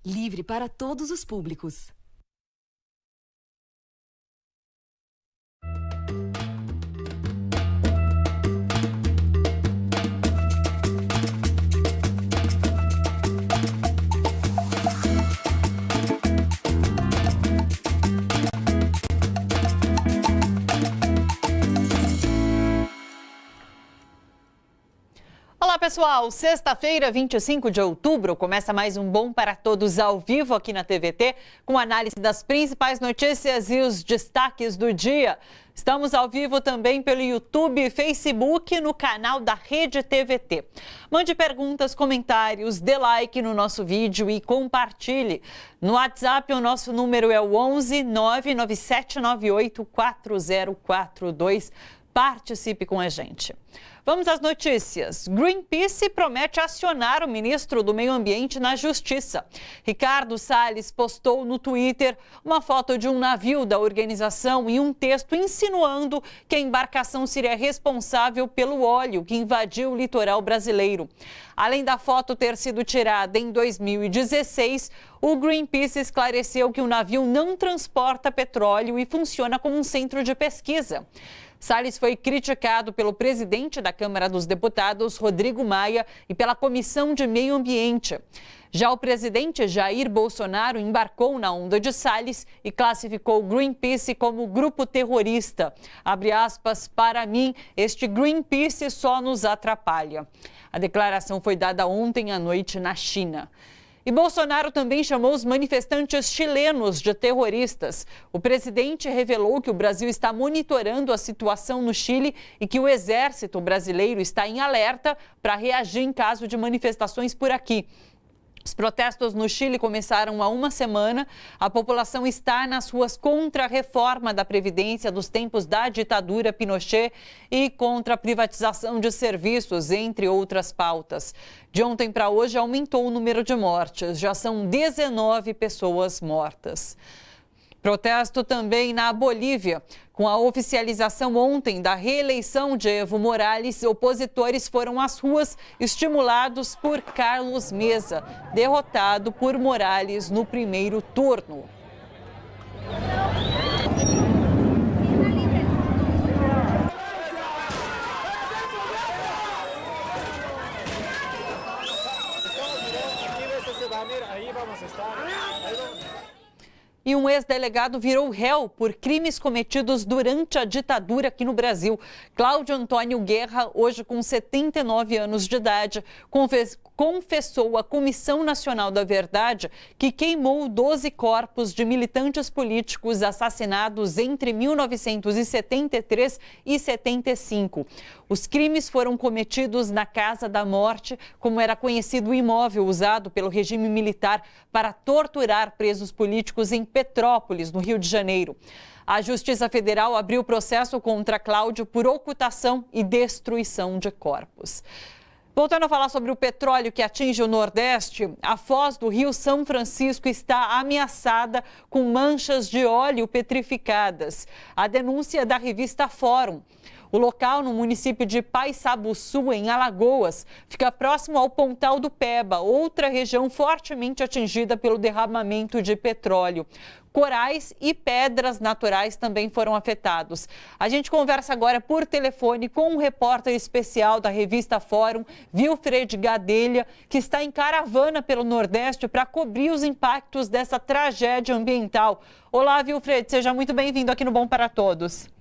Livre para todos os públicos. Olá pessoal, sexta-feira, 25 de outubro, começa mais um Bom para Todos ao vivo aqui na TVT, com análise das principais notícias e os destaques do dia. Estamos ao vivo também pelo YouTube e Facebook no canal da Rede TVT. Mande perguntas, comentários, dê like no nosso vídeo e compartilhe. No WhatsApp o nosso número é o 11 99798 4042. Participe com a gente. Vamos às notícias. Greenpeace promete acionar o ministro do Meio Ambiente na Justiça. Ricardo Salles postou no Twitter uma foto de um navio da organização e um texto insinuando que a embarcação seria responsável pelo óleo que invadiu o litoral brasileiro. Além da foto ter sido tirada em 2016, o Greenpeace esclareceu que o navio não transporta petróleo e funciona como um centro de pesquisa. Salles foi criticado pelo presidente da Câmara dos Deputados, Rodrigo Maia, e pela Comissão de Meio Ambiente. Já o presidente Jair Bolsonaro embarcou na onda de Salles e classificou o Greenpeace como grupo terrorista. Abre aspas, para mim, este Greenpeace só nos atrapalha. A declaração foi dada ontem à noite na China. E Bolsonaro também chamou os manifestantes chilenos de terroristas. O presidente revelou que o Brasil está monitorando a situação no Chile e que o exército brasileiro está em alerta para reagir em caso de manifestações por aqui. Os protestos no Chile começaram há uma semana. A população está nas ruas contra a reforma da Previdência dos tempos da ditadura Pinochet e contra a privatização de serviços, entre outras pautas. De ontem para hoje aumentou o número de mortes. Já são 19 pessoas mortas. Protesto também na Bolívia. Com a oficialização ontem da reeleição de Evo Morales, opositores foram às ruas estimulados por Carlos Mesa, derrotado por Morales no primeiro turno. E um ex-delegado virou réu por crimes cometidos durante a ditadura aqui no Brasil. Cláudio Antônio Guerra, hoje com 79 anos de idade, confessou à Comissão Nacional da Verdade que queimou 12 corpos de militantes políticos assassinados entre 1973 e 75. Os crimes foram cometidos na Casa da Morte, como era conhecido o imóvel usado pelo regime militar para torturar presos políticos em Petrópolis, no Rio de Janeiro. A Justiça Federal abriu processo contra Cláudio por ocultação e destruição de corpos. Voltando a falar sobre o petróleo que atinge o Nordeste, a foz do Rio São Francisco está ameaçada com manchas de óleo petrificadas. A denúncia é da revista Fórum. O local, no município de Paissabuçu, em Alagoas, fica próximo ao Pontal do Peba, outra região fortemente atingida pelo derramamento de petróleo. Corais e pedras naturais também foram afetados. A gente conversa agora por telefone com um repórter especial da revista Fórum, Wilfred Gadelha, que está em caravana pelo Nordeste para cobrir os impactos dessa tragédia ambiental. Olá, Wilfred, seja muito bem-vindo aqui no Bom para Todos.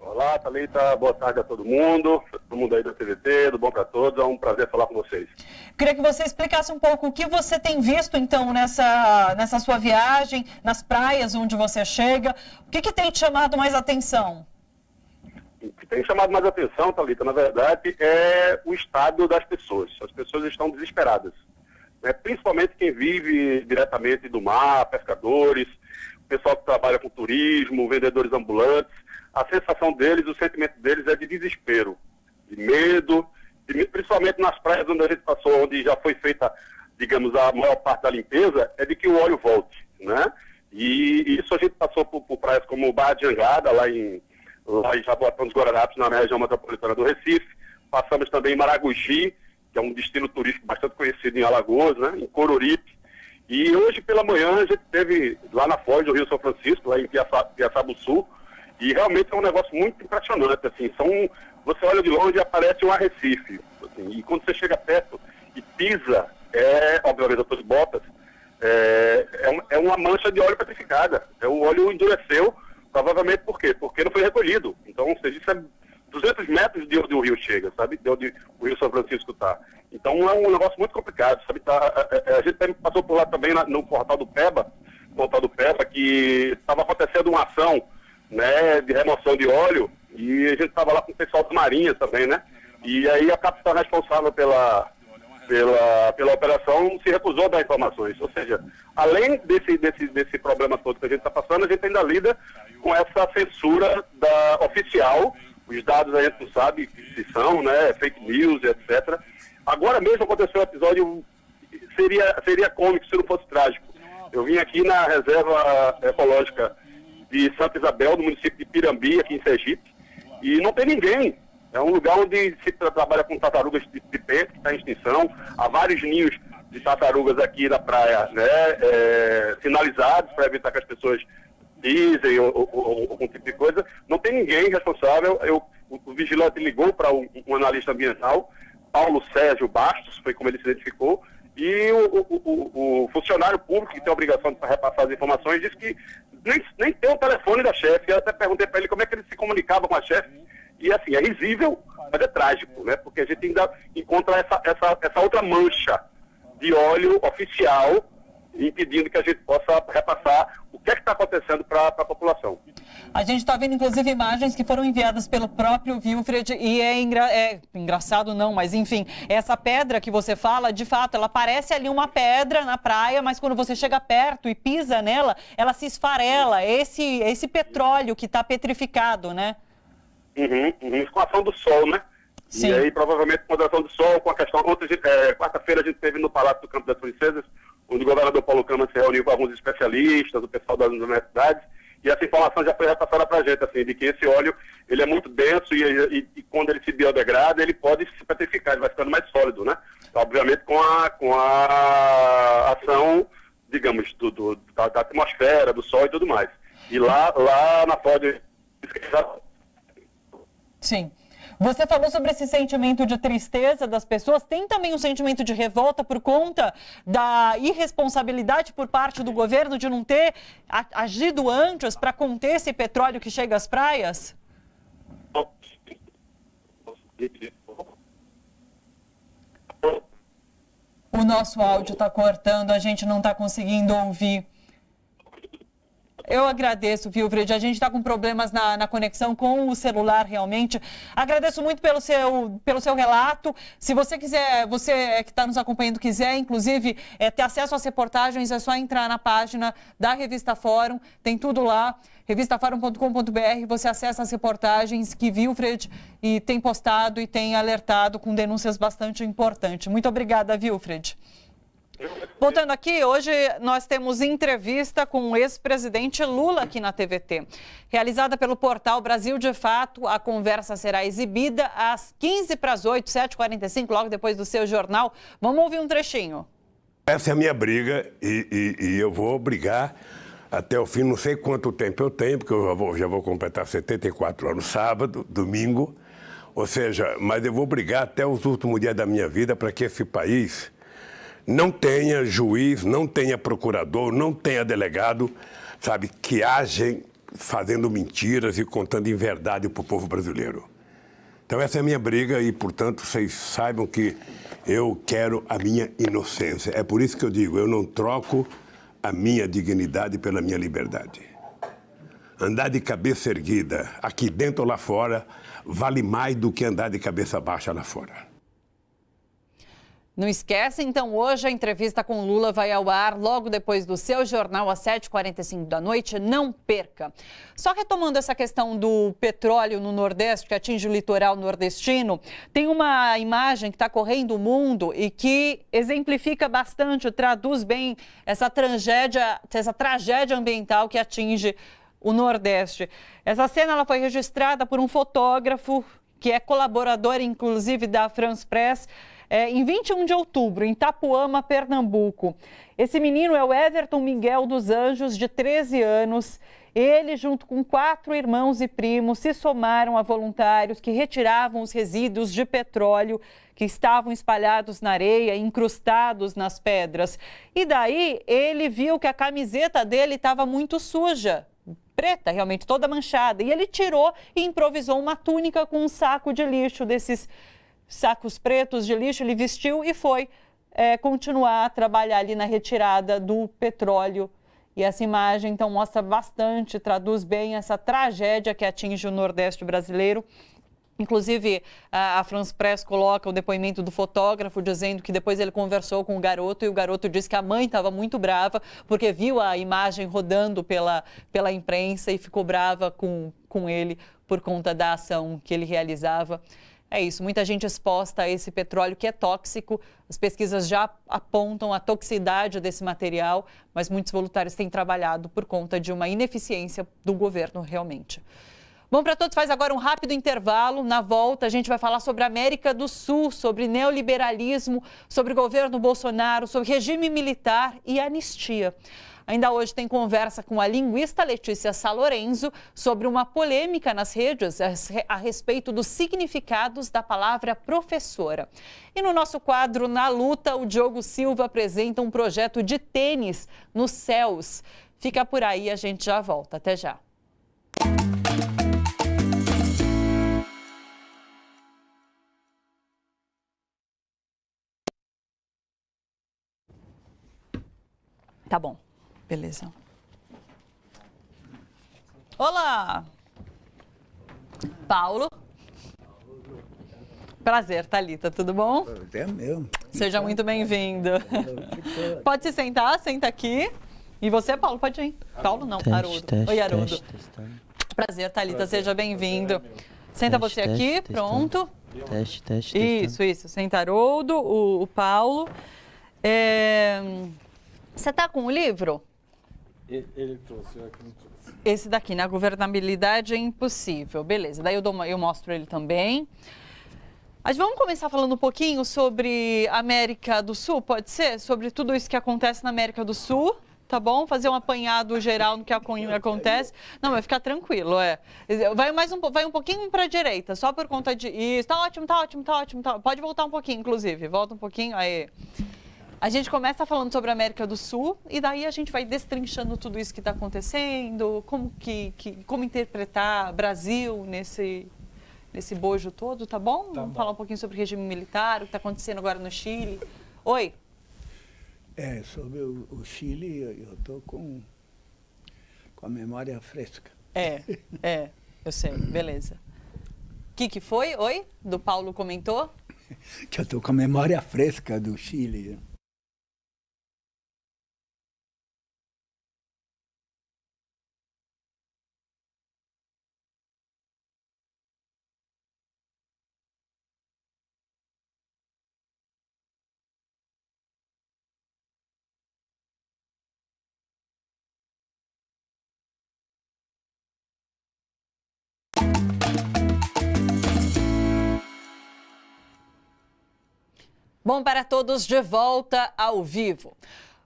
Olá, Thalita, boa tarde a todo mundo aí da TVT, do Bom para Todos, é um prazer falar com vocês. Queria que você explicasse um pouco o que você tem visto, então, nessa sua viagem, nas praias onde você chega, o que tem te chamado mais atenção? O que tem chamado mais atenção, Thalita, na verdade, é o estado das pessoas. As pessoas estão desesperadas, né? Principalmente quem vive diretamente do mar, pescadores, o pessoal que trabalha com turismo, vendedores ambulantes. A sensação deles, o sentimento deles é de desespero, de medo, principalmente nas praias onde a gente passou, onde já foi feita, digamos, a maior parte da limpeza, é de que o óleo volte, né? E isso a gente passou por praias como Barra de Jangada, lá em Jaboatão dos Guararapes, na região metropolitana do Recife. Passamos também em Maragogi, que é um destino turístico bastante conhecido em Alagoas, né? Em Coruripe. E hoje pela manhã a gente esteve lá na foz do Rio São Francisco, lá em Piaçabuçu, e realmente é um negócio muito impressionante, assim, você olha de longe e aparece um arrecife, assim, e quando você chega perto e pisa, obviamente eu estou de botas, é uma mancha de óleo petrificada, o óleo endureceu, provavelmente por quê? Porque não foi recolhido, então, ou seja, isso é 200 metros de onde o rio chega, sabe, de onde o Rio São Francisco está. Então é um negócio muito complicado, sabe, a gente passou por lá também no portal do Peba, que estava acontecendo uma ação, né, de remoção de óleo, e a gente estava lá com o pessoal da Marinha também, né, e aí a capitã responsável pela operação se recusou a dar informações, ou seja, além desse problema todo que a gente está passando, a gente ainda lida com essa censura oficial, os dados a gente não sabe se são, né, fake news, etc. Agora mesmo aconteceu um episódio, seria cômico se não fosse trágico. Eu vim aqui na reserva ecológica de Santa Isabel, no município de Pirambi, aqui em Sergipe, e não tem ninguém. É um lugar onde se trabalha com tartarugas de peixe, que está em extinção. Há vários ninhos de tartarugas aqui na praia, né, sinalizados para evitar que as pessoas pisem ou algum tipo de coisa. Não tem ninguém responsável. O vigilante ligou para um analista ambiental, Paulo Sérgio Bastos, foi como ele se identificou, e o funcionário público, que tem a obrigação de repassar as informações, disse que nem tem o telefone da chefe. Eu até perguntei para ele como é que ele se comunicava com a chefe, e assim, é risível, mas é trágico, né? Porque a gente ainda encontra essa outra mancha de óleo oficial, impedindo que a gente possa repassar o que é que está acontecendo para a população. A gente está vendo, inclusive, imagens que foram enviadas pelo próprio Wilfred, e engraçado não, mas enfim, essa pedra que você fala, de fato, ela parece ali uma pedra na praia, mas quando você chega perto e pisa nela, ela se esfarela, esse petróleo que está petrificado, né? Com a ação do sol, né? Sim. E aí, provavelmente, com a ação do sol, com a questão... quarta-feira, a gente esteve no Palácio do Campo das Princesas, onde o governador Paulo Câmara se reuniu com alguns especialistas, o pessoal das universidades, e essa informação já foi repassada para a gente, assim, de que esse óleo, ele é muito denso e quando ele se biodegrada, ele pode se petrificar, ele vai ficando mais sólido, né? Obviamente, com a ação, digamos, da atmosfera, do sol e tudo mais. E lá na foz... Sim. Você falou sobre esse sentimento de tristeza das pessoas. Tem também um sentimento de revolta por conta da irresponsabilidade por parte do governo de não ter agido antes para conter esse petróleo que chega às praias? O nosso áudio está cortando, a gente não está conseguindo ouvir. Eu agradeço, Wilfred. A gente está com problemas na conexão com o celular, realmente. Agradeço muito pelo seu relato. Se você quiser, você que está nos acompanhando, quiser, inclusive, ter acesso às reportagens, é só entrar na página da Revista Fórum. Tem tudo lá, revistaforum.com.br. Você acessa as reportagens que Wilfred tem postado e tem alertado com denúncias bastante importantes. Muito obrigada, Wilfred. Voltando aqui, hoje nós temos entrevista com o ex-presidente Lula aqui na TVT. Realizada pelo portal Brasil de Fato, a conversa será exibida às 7h45, 7h45, logo depois do seu jornal. Vamos ouvir um trechinho. Essa é a minha briga e eu vou brigar até o fim. Não sei quanto tempo eu tenho, porque eu já vou completar 74 anos sábado, domingo. Ou seja, mas eu vou brigar até os últimos dias da minha vida para que esse país não tenha juiz, não tenha procurador, não tenha delegado, sabe, que agem fazendo mentiras e contando inverdade para o povo brasileiro. Então essa é a minha briga e, portanto, vocês saibam que eu quero a minha inocência. É por isso que eu digo, eu não troco a minha dignidade pela minha liberdade. Andar de cabeça erguida, aqui dentro ou lá fora, vale mais do que andar de cabeça baixa lá fora. Não esquece, então, hoje a entrevista com Lula vai ao ar logo depois do seu jornal, às 7h45 da noite. Não perca. Só retomando essa questão do petróleo no Nordeste, que atinge o litoral nordestino, tem uma imagem que está correndo o mundo e que exemplifica bastante, traduz bem essa tragédia ambiental que atinge o Nordeste. Essa cena ela foi registrada por um fotógrafo que é colaborador, inclusive, da France Press, em 21 de outubro, em Itapuama, Pernambuco. Esse menino é o Everton Miguel dos Anjos, de 13 anos. Ele, junto com 4 irmãos e primos, se somaram a voluntários que retiravam os resíduos de petróleo que estavam espalhados na areia, incrustados nas pedras. E daí ele viu que a camiseta dele estava muito suja, preta, realmente toda manchada. E ele tirou e improvisou uma túnica com um saco de lixo, desses sacos pretos de lixo. Ele vestiu e foi continuar a trabalhar ali na retirada do petróleo. E essa imagem, então, mostra bastante, traduz bem essa tragédia que atinge o Nordeste brasileiro. Inclusive, a France Press coloca o depoimento do fotógrafo dizendo que depois ele conversou com o garoto e o garoto disse que a mãe estava muito brava porque viu a imagem rodando pela imprensa e ficou brava com ele por conta da ação que ele realizava. É isso, muita gente exposta a esse petróleo que é tóxico. As pesquisas já apontam a toxicidade desse material, mas muitos voluntários têm trabalhado por conta de uma ineficiência do governo realmente. Bom, para todos, faz agora um rápido intervalo. Na volta, a gente vai falar sobre a América do Sul, sobre neoliberalismo, sobre o governo Bolsonaro, sobre regime militar e anistia. Ainda hoje tem conversa com a linguista Letícia Salorenzo sobre uma polêmica nas redes a respeito dos significados da palavra professora. E no nosso quadro Na Luta, o Diogo Silva apresenta um projeto de tênis nos céus. Fica por aí, a gente já volta. Até já. Tá bom. Beleza. Olá! Paulo. Prazer, Thalita, tudo bom? É meu. Seja muito bem-vindo. Pode se sentar, senta aqui. E você, Paulo, pode ir. Paulo não, Haroldo. Oi, Haroldo. Prazer, Thalita, seja bem-vindo. Senta você aqui, pronto. Teste. Isso. Senta, Haroldo, o Paulo. Você tá com o livro? Ele trouxe, eu aqui não trouxe. Esse daqui, né? A governabilidade é impossível. Beleza, daí eu mostro ele também. Mas vamos começar falando um pouquinho sobre a América do Sul, pode ser? Sobre tudo isso que acontece na América do Sul, tá bom? Fazer um apanhado geral no que acontece. Não, vai ficar tranquilo, vai um pouquinho para a direita, só por conta de... Isso, tá ótimo. Pode voltar um pouquinho, inclusive. Volta um pouquinho, aí... A gente começa falando sobre a América do Sul e daí a gente vai destrinchando tudo isso que está acontecendo, como interpretar Brasil nesse bojo todo, tá bom? Vamos falar um pouquinho sobre o regime militar, o que está acontecendo agora no Chile. Oi. Sobre o Chile, eu estou com a memória fresca. Eu sei, beleza. O que foi? Oi? Do Paulo comentou? Que eu estou com a memória fresca do Chile. Bom, para todos, de volta ao vivo.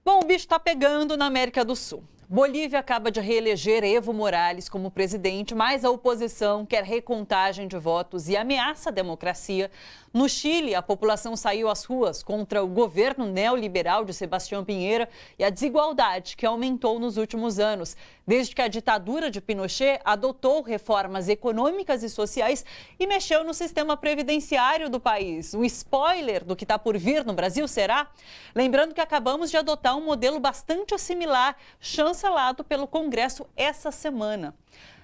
Bom, o bicho está pegando na América do Sul. Bolívia acaba de reeleger Evo Morales como presidente, mas a oposição quer recontagem de votos e ameaça a democracia. No Chile, a população saiu às ruas contra o governo neoliberal de Sebastião Pinheira e a desigualdade que aumentou nos últimos anos, desde que a ditadura de Pinochet adotou reformas econômicas e sociais e mexeu no sistema previdenciário do país. Um spoiler do que está por vir no Brasil, será? Lembrando que acabamos de adotar um modelo bastante similar, chancelado pelo Congresso essa semana.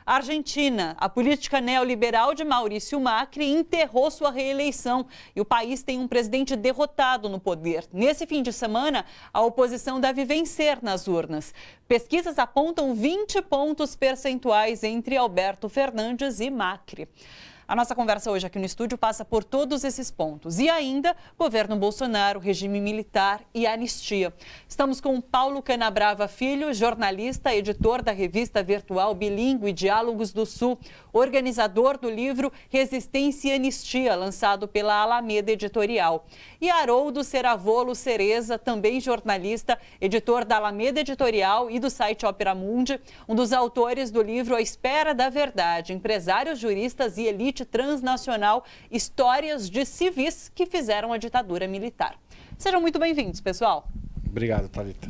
Argentina, a política neoliberal de Maurício Macri enterrou sua reeleição e o país tem um presidente derrotado no poder. Nesse fim de semana, a oposição deve vencer nas urnas. Pesquisas apontam 20 pontos percentuais entre Alberto Fernandes e Macri. A nossa conversa hoje aqui no estúdio passa por todos esses pontos. E ainda, governo Bolsonaro, regime militar e anistia. Estamos com Paulo Canabrava Filho, jornalista, editor da revista virtual bilíngue Diálogos do Sul, organizador do livro Resistência e Anistia, lançado pela Alameda Editorial. E Haroldo Ceravolo Cereza, também jornalista, editor da Alameda Editorial e do site Opera Mundi, um dos autores do livro A Espera da Verdade, Empresários, Juristas e Elite Transnacional, Histórias de Civis que Fizeram a Ditadura Militar. Sejam muito bem-vindos, pessoal. Obrigado, Thalita.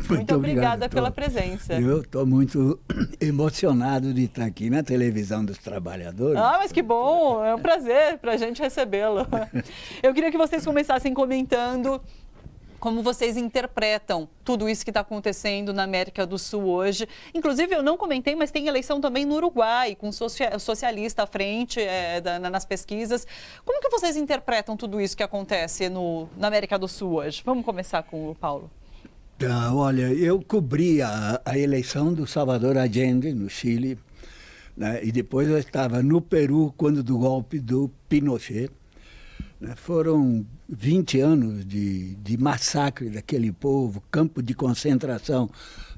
Muito obrigada pela presença. Eu estou muito emocionado de estar aqui na televisão dos trabalhadores. Ah, mas que bom, é um prazer para a gente recebê-lo. Eu queria que vocês começassem comentando como vocês interpretam tudo isso que está acontecendo na América do Sul hoje. Inclusive, eu não comentei, mas tem eleição também no Uruguai, com socialista à frente nas pesquisas. Como que vocês interpretam tudo isso que acontece na América do Sul hoje? Vamos começar com o Paulo. Olha, eu cobri a eleição do Salvador Allende, no Chile, né? E depois eu estava no Peru, quando do golpe do Pinochet. Foram 20 anos de massacre daquele povo, campo de concentração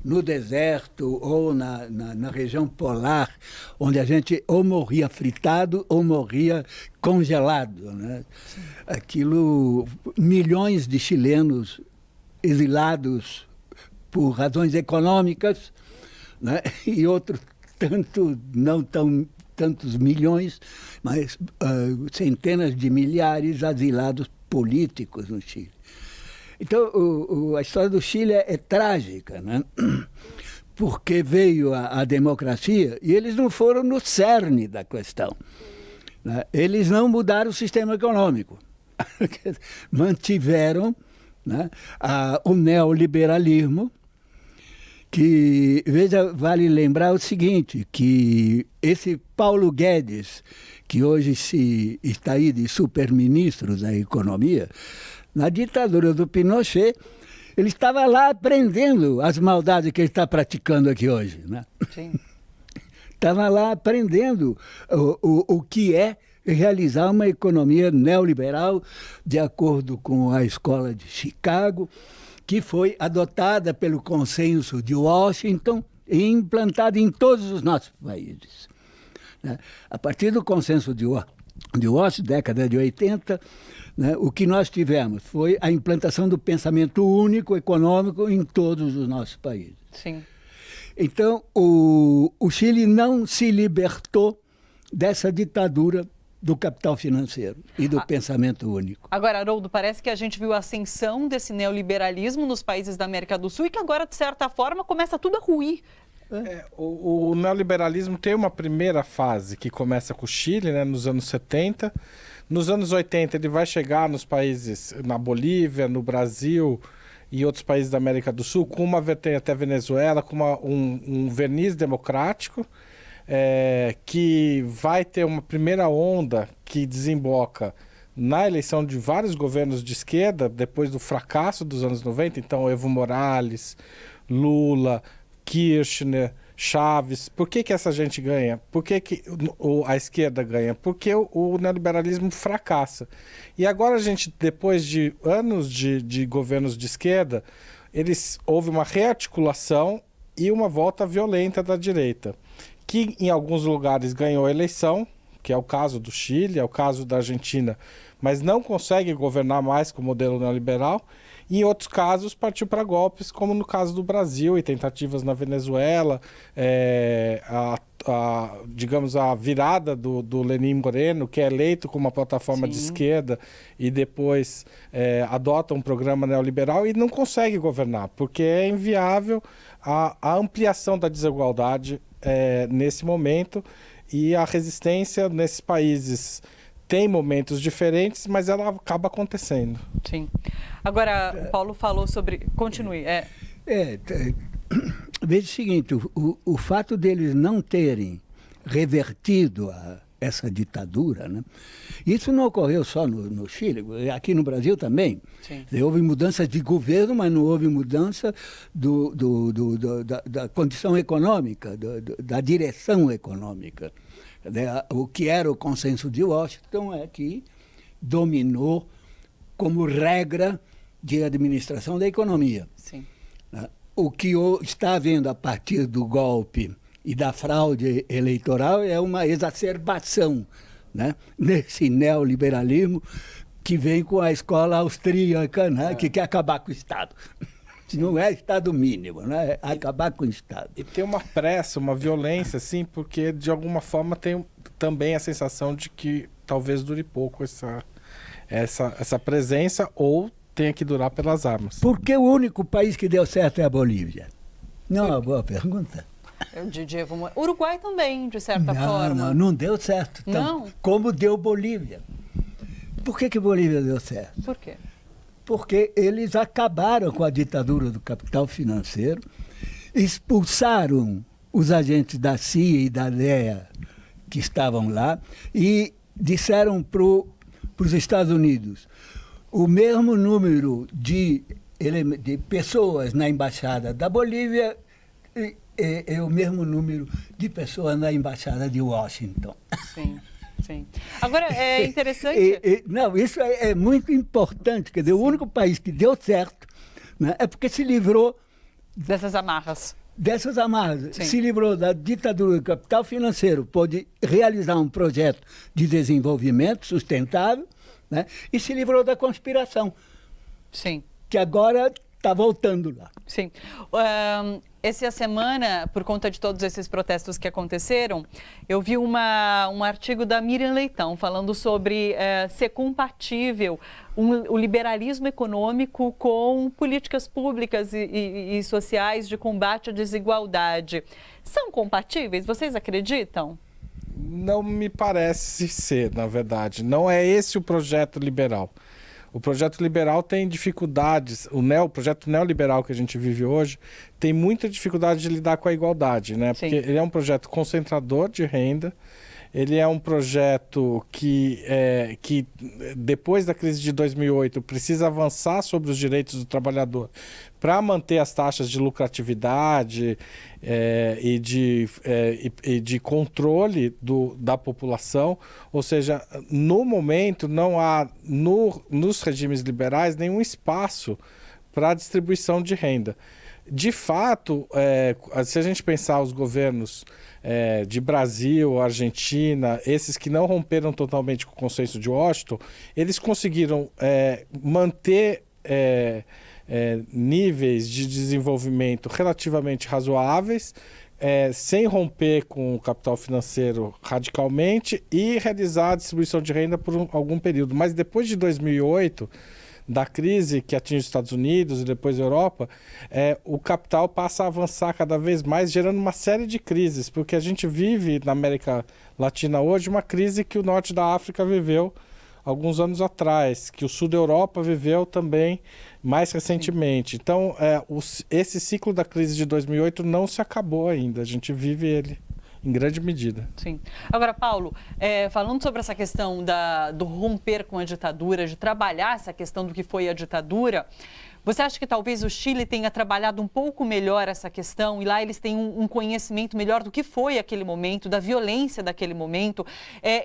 no deserto ou na região polar, onde a gente ou morria fritado ou morria congelado, né? Aquilo, milhões de chilenos exilados por razões econômicas, né? E outros tantos milhões, mas centenas de milhares asilados políticos no Chile. Então, a história do Chile é trágica, né? Porque veio a democracia e eles não foram no cerne da questão, né? Eles não mudaram o sistema econômico, mantiveram, né, o neoliberalismo, que, veja, vale lembrar o seguinte, que esse Paulo Guedes, que hoje está aí de superministro da economia, na ditadura do Pinochet, ele estava lá aprendendo as maldades que ele está praticando aqui hoje, né? Sim. Estava lá aprendendo o que é realizar uma economia neoliberal de acordo com a Escola de Chicago, que foi adotada pelo Consenso de Washington e implantada em todos os nossos países. A partir do Consenso de Washington, década de 80, né, o que nós tivemos foi a implantação do pensamento único econômico em todos os nossos países. Sim. Então, o Chile não se libertou dessa ditadura do capital financeiro e do pensamento único. Agora, Haroldo, parece que a gente viu a ascensão desse neoliberalismo nos países da América do Sul e que agora, de certa forma, começa tudo a ruir. O neoliberalismo tem uma primeira fase que começa com o Chile, né, nos anos 70. Nos anos 80 ele vai chegar nos países, na Bolívia, no Brasil e outros países da América do Sul, com uma vertente até Venezuela, com um verniz democrático, que vai ter uma primeira onda que desemboca na eleição de vários governos de esquerda, depois do fracasso dos anos 90, então Evo Morales, Lula, Kirchner, Chaves. Por que essa gente ganha? Por que a esquerda ganha? Porque o neoliberalismo fracassa. E agora a gente, depois de anos de governos de esquerda, houve uma rearticulação e uma volta violenta da direita, que em alguns lugares ganhou a eleição, que é o caso do Chile, é o caso da Argentina, mas não consegue governar mais com o modelo neoliberal, e em outros casos partiu para golpes, como no caso do Brasil, e tentativas na Venezuela, digamos, a virada do Lenín Moreno, que é eleito com uma plataforma de esquerda e depois adota um programa neoliberal e não consegue governar, porque é inviável a ampliação da desigualdade nesse momento, e a resistência nesses países tem momentos diferentes, mas ela acaba acontecendo. Sim. Agora, o Paulo falou sobre... Continue. Veja o seguinte, o fato deles não terem revertido essa ditadura, né? Isso não ocorreu só no Chile, aqui no Brasil também. Sim. Houve mudança de governo, mas não houve mudança da condição econômica, da direção econômica. O que era o consenso de Washington é que dominou como regra de administração da economia. Sim. O que está havendo a partir do golpe e da fraude eleitoral é uma exacerbação, né, nesse neoliberalismo que vem com a escola austríaca, né, que quer acabar com o Estado. Não é Estado mínimo, né, é acabar com o Estado. E tem uma pressa, uma violência, assim, porque de alguma forma tem também a sensação de que talvez dure pouco essa presença ou tenha que durar pelas armas. Por que o único país que deu certo é a Bolívia? Não é uma boa pergunta. Uruguai também, de certa forma. Não deu certo. Não? Como deu Bolívia. Por que Bolívia deu certo? Por quê? Porque eles acabaram com a ditadura do capital financeiro, expulsaram os agentes da CIA e da DEA que estavam lá e disseram para os Estados Unidos o mesmo número de pessoas na embaixada da Bolívia é o mesmo número de pessoas na embaixada de Washington. Sim, sim. Agora, é interessante... Não, isso é muito importante. Quer dizer, o único país que deu certo, né, é porque se livrou... Dessas amarras. Dessas amarras. Sim. Se livrou da ditadura do capital financeiro, pôde realizar um projeto de desenvolvimento sustentável, né, e se livrou da conspiração. Sim. Que agora está voltando lá. Sim. Essa semana, por conta de todos esses protestos que aconteceram, eu vi um artigo da Miriam Leitão falando sobre ser compatível o liberalismo econômico com políticas públicas e sociais de combate à desigualdade. São compatíveis? Vocês acreditam? Não me parece ser, na verdade. Não é esse o projeto liberal. O projeto liberal tem dificuldades, o projeto neoliberal que a gente vive hoje tem muita dificuldade de lidar com a igualdade, né? Sim. Porque ele é um projeto concentrador de renda, ele é um projeto que depois da crise de 2008 precisa avançar sobre os direitos do trabalhador para manter as taxas de lucratividade e de controle da população. Ou seja, no momento não há nos regimes liberais nenhum espaço para a distribuição de renda. De fato, se a gente pensar os governos de Brasil, Argentina, esses que não romperam totalmente com o consenso de Washington, eles conseguiram manter níveis de desenvolvimento relativamente razoáveis, sem romper com o capital financeiro radicalmente e realizar a distribuição de renda por algum período. Mas depois de 2008... da crise que atinge os Estados Unidos e depois a Europa, o capital passa a avançar cada vez mais, gerando uma série de crises, porque a gente vive na América Latina hoje uma crise que o norte da África viveu alguns anos atrás, que o sul da Europa viveu também mais recentemente. Sim. Então, esse ciclo da crise de 2008 não se acabou ainda, a gente vive ele em grande medida. Sim. Agora, Paulo, falando sobre essa questão do romper com a ditadura, de trabalhar essa questão do que foi a ditadura, você acha que talvez o Chile tenha trabalhado um pouco melhor essa questão e lá eles têm um conhecimento melhor do que foi aquele momento, da violência daquele momento,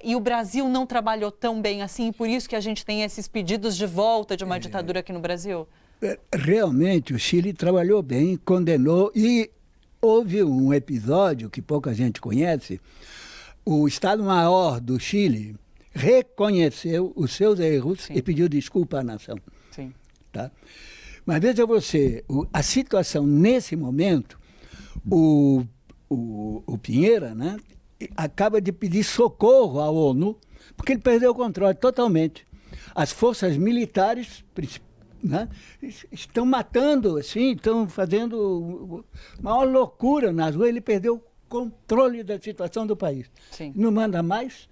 e o Brasil não trabalhou tão bem assim, por isso que a gente tem esses pedidos de volta de uma ditadura aqui no Brasil? Realmente, o Chile trabalhou bem, condenou e houve um episódio que pouca gente conhece. O Estado-Maior do Chile reconheceu os seus erros. Sim. E pediu desculpa à nação. Sim. Tá? Mas veja você, a situação nesse momento, o Piñera, né, acaba de pedir socorro à ONU, porque ele perdeu o controle totalmente. As forças militares, né, estão matando, assim, estão fazendo maior loucura nas ruas. Ele perdeu o controle da situação do país. Sim. Não manda mais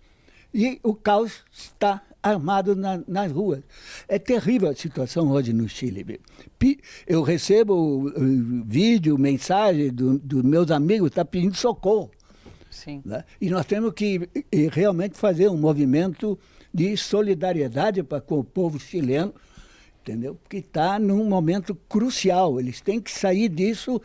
e o caos está armado nas ruas. É terrível a situação hoje no Chile. Eu recebo vídeo, mensagem dos meus amigos, está pedindo socorro. Sim. Né? E nós temos que realmente fazer um movimento de solidariedade com o povo chileno, entendeu? Porque está num momento crucial. Eles têm que sair disso,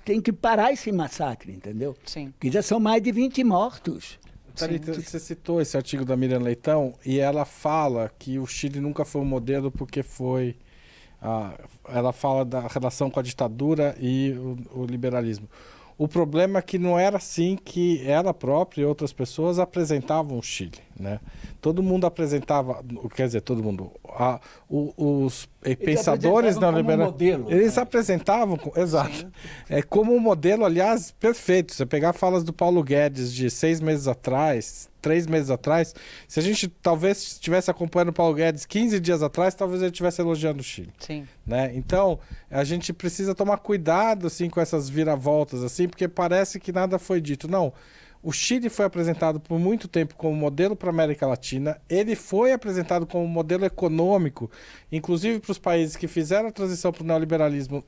têm que parar esse massacre, entendeu? Sim. Porque já são mais de 20 mortos. Thalita, você citou esse artigo da Miriam Leitão e ela fala que o Chile nunca foi um modelo porque foi... ela fala da relação com a ditadura e o liberalismo. O problema é que não era assim que ela própria e outras pessoas apresentavam o Chile, né? Todo mundo apresentava, quer dizer, todo mundo, os pensadores neoliberais, eles apresentavam, exato, como um modelo, aliás, perfeito. Você pegar falas do Paulo Guedes de 6 meses atrás, 3 meses atrás, se a gente talvez estivesse acompanhando o Paulo Guedes 15 dias atrás, talvez ele estivesse elogiando o Chile. Sim. Né? Então, a gente precisa tomar cuidado assim, com essas viravoltas, assim, porque parece que nada foi dito. Não, o Chile foi apresentado por muito tempo como modelo para a América Latina, ele foi apresentado como modelo econômico, inclusive para os países que fizeram a transição para o neoliberalismo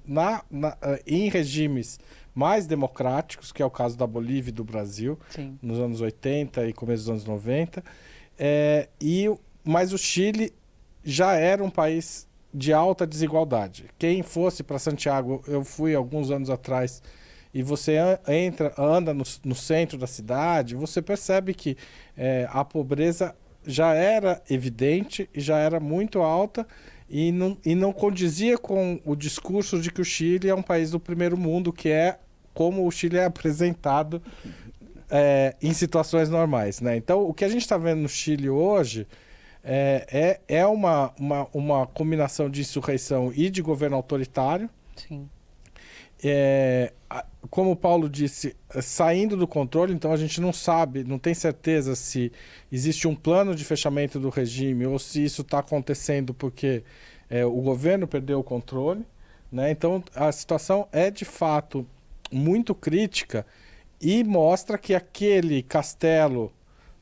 em regimes mais democráticos, que é o caso da Bolívia e do Brasil, Sim. nos anos 80 e começo dos anos 90. Mas o Chile já era um país de alta desigualdade. Quem fosse para Santiago, eu fui alguns anos atrás, e você anda no centro da cidade, você percebe que a pobreza já era evidente e já era muito alta, e não condizia com o discurso de que o Chile é um país do primeiro mundo, que é como o Chile é apresentado em situações normais, né? Então, o que a gente está vendo no Chile hoje é uma combinação de insurreição e de governo autoritário. Sim. Como o Paulo disse, saindo do controle, então a gente não sabe, não tem certeza se existe um plano de fechamento do regime ou se isso está acontecendo porque o governo perdeu o controle, né? Então a situação é de fato muito crítica e mostra que aquele castelo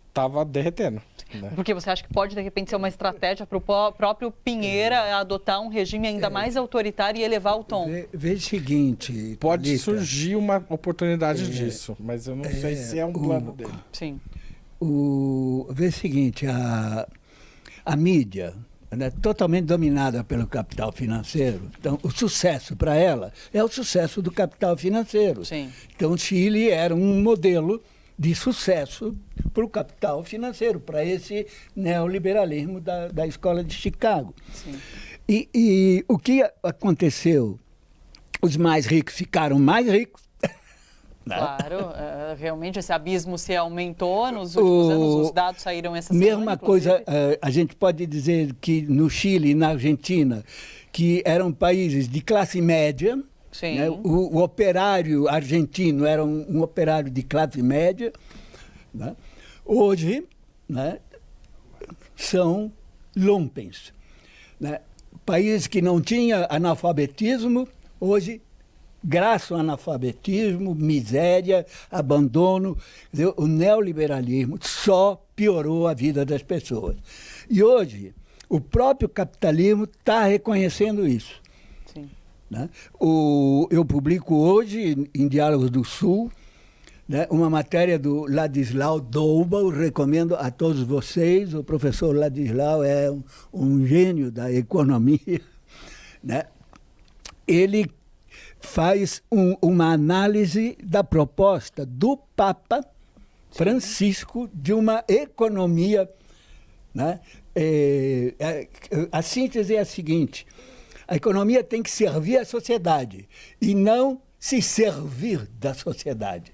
estava derretendo. Né? Porque você acha que pode, de repente, ser uma estratégia para o próprio Pinheira adotar um regime ainda mais autoritário e elevar o tom? Veja o seguinte... Pode Thalita, surgir uma oportunidade disso, mas eu não sei se é um plano dele. Sim. Veja o seguinte, a mídia é totalmente dominada pelo capital financeiro. Então, o sucesso para ela é o sucesso do capital financeiro. Sim. Então, o Chile era um modelo de sucesso para o capital financeiro, para esse neoliberalismo da escola de Chicago. Sim. E o que aconteceu? Os mais ricos ficaram mais ricos. Claro, realmente esse abismo se aumentou nos últimos anos, os dados saíram essa semana. Mesma coisa, a gente pode dizer que no Chile e na Argentina, que eram países de classe média. Sim. Né? O operário argentino era um operário de classe média. Né? Hoje, né, são lumpens. Né? Países que não tinham analfabetismo, hoje, graças ao analfabetismo, miséria, abandono, entendeu? O neoliberalismo só piorou a vida das pessoas. E hoje, o próprio capitalismo está reconhecendo isso. Sim. Né? Eu publico hoje, em Diálogos do Sul, né, uma matéria do Ladislau Doubal, recomendo a todos vocês. O professor Ladislau é um gênio da economia. Né? Ele faz uma análise da proposta do Papa Francisco de uma economia. Né? A síntese é a seguinte: a economia tem que servir à sociedade e não se servir da sociedade.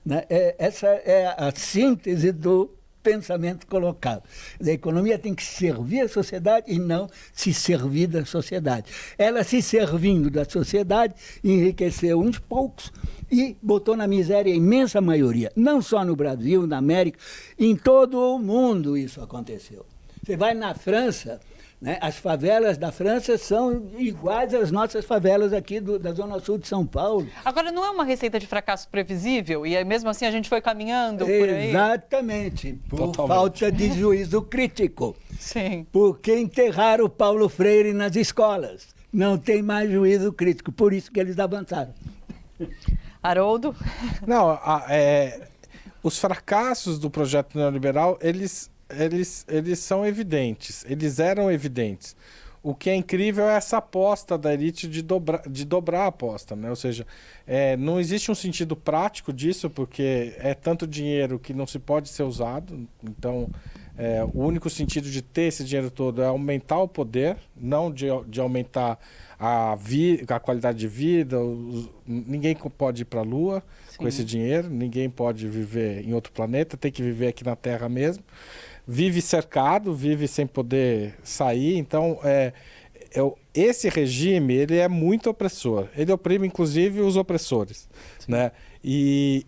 Né? Essa é a síntese do pensamento colocado. A economia tem que servir à sociedade e não se servir da sociedade. Ela, se servindo da sociedade, enriqueceu uns poucos e botou na miséria a imensa maioria. Não só no Brasil, na América, em todo o mundo isso aconteceu. Você vai na França, né, as favelas da França são iguais às nossas favelas aqui da Zona Sul de São Paulo. Agora, não é uma receita de fracasso previsível? E mesmo assim a gente foi caminhando por aí? Exatamente, por Totalmente. falta de juízo crítico. Sim. Porque enterraram o Paulo Freire nas escolas. Não tem mais juízo crítico, por isso que eles avançaram. Haroldo? Não, os fracassos do projeto neoliberal, eles são evidentes, eles eram evidentes. O que é incrível é essa aposta da elite de dobrar a aposta, né? Ou seja, não existe um sentido prático disso, porque é tanto dinheiro que não se pode ser usado. Então, o único sentido de ter esse dinheiro todo é aumentar o poder, não de aumentar a qualidade de vida. Ninguém pode ir para a Lua com esse dinheiro, ninguém pode viver em outro planeta, tem que viver aqui na Terra mesmo. Vive cercado, vive sem poder sair. Então, esse regime ele é muito opressor. Ele oprime, inclusive, os opressores, né? E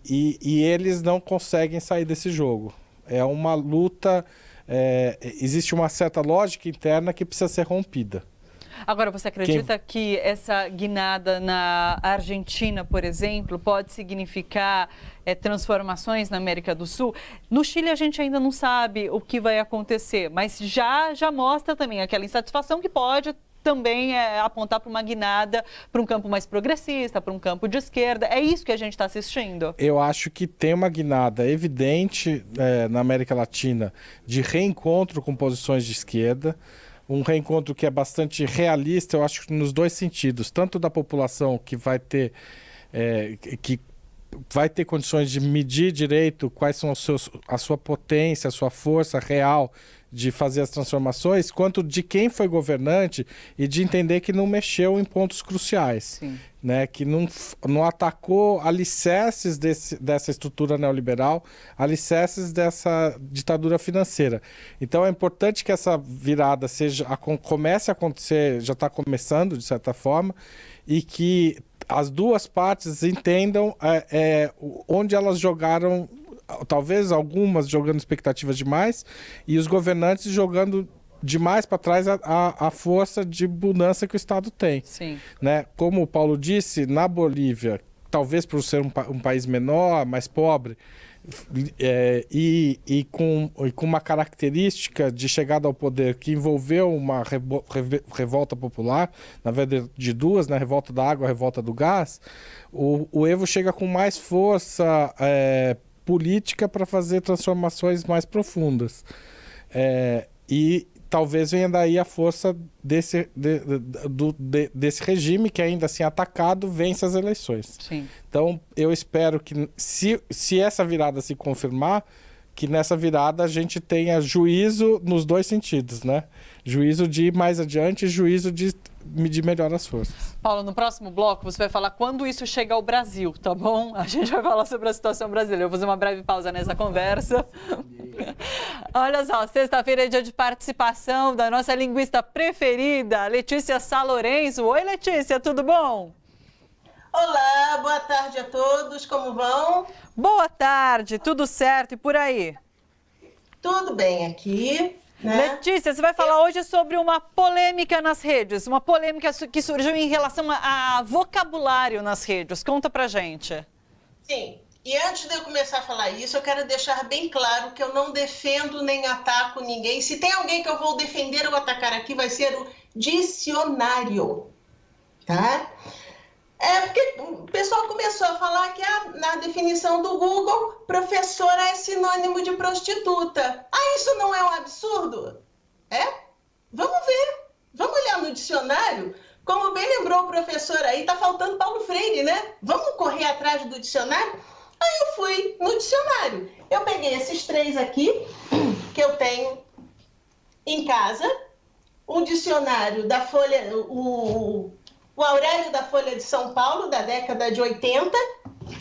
eles não conseguem sair desse jogo. É uma luta, existe uma certa lógica interna que precisa ser rompida. Agora, você acredita que essa guinada na Argentina, por exemplo, pode significar transformações na América do Sul? No Chile a gente ainda não sabe o que vai acontecer, mas já mostra também aquela insatisfação que pode também apontar para uma guinada, para um campo mais progressista, para um campo de esquerda. É isso que a gente está assistindo? Eu acho que tem uma guinada evidente na América Latina de reencontro com posições de esquerda. Um reencontro que é bastante realista, eu acho que nos dois sentidos, tanto da população que vai ter condições de medir direito quais são a sua potência, a sua força real de fazer as transformações, quanto de quem foi governante e de entender que não mexeu em pontos cruciais, né? Que não atacou alicerces dessa estrutura neoliberal, alicerces dessa ditadura financeira. Então é importante que essa virada comece a acontecer, já está começando de certa forma, e que as duas partes entendam onde elas jogaram, talvez algumas jogando expectativas demais e os governantes jogando demais para trás a força de mudança que o Estado tem. Sim. Né? Como o Paulo disse, na Bolívia, talvez por ser um país menor, mais pobre, e com uma característica de chegada ao poder que envolveu uma revolta popular, na verdade de duas, né? A revolta da água, a revolta do gás, o Evo chega com mais força política para fazer transformações mais profundas. E talvez venha daí a força desse regime que, ainda assim atacado, vence as eleições. Sim. Então, eu espero que, se essa virada se confirmar, que nessa virada a gente tenha juízo nos dois sentidos, né? Juízo de ir mais adiante e juízo de medir melhor as forças. Paulo, no próximo bloco você vai falar quando isso chega ao Brasil, tá bom? A gente vai falar sobre a situação brasileira. Eu vou fazer uma breve pausa nessa conversa. Olha só, sexta-feira é dia de participação da nossa linguista preferida, Letícia Sá Lourenço. Oi, Letícia, tudo bom? Olá, boa tarde a todos, como vão? Boa tarde, tudo certo e por aí? Tudo bem aqui. Né? Letícia, você vai falar hoje sobre uma polêmica nas redes, uma polêmica que surgiu em relação a vocabulário nas redes. Conta pra gente. Sim, e antes de eu começar a falar isso, eu quero deixar bem claro que eu não defendo nem ataco ninguém. Se tem alguém que eu vou defender ou atacar aqui, vai ser o dicionário, tá? Porque o pessoal começou a falar que na definição do Google, professora é sinônimo de prostituta. Isso não é um absurdo? Vamos ver. Vamos olhar no dicionário. Como bem lembrou o professor aí, tá faltando Paulo Freire, né? Vamos correr atrás do dicionário? Aí eu fui no dicionário. Eu peguei esses três aqui, que eu tenho em casa. Um dicionário da Folha... O Aurélio da Folha de São Paulo, da década de 80,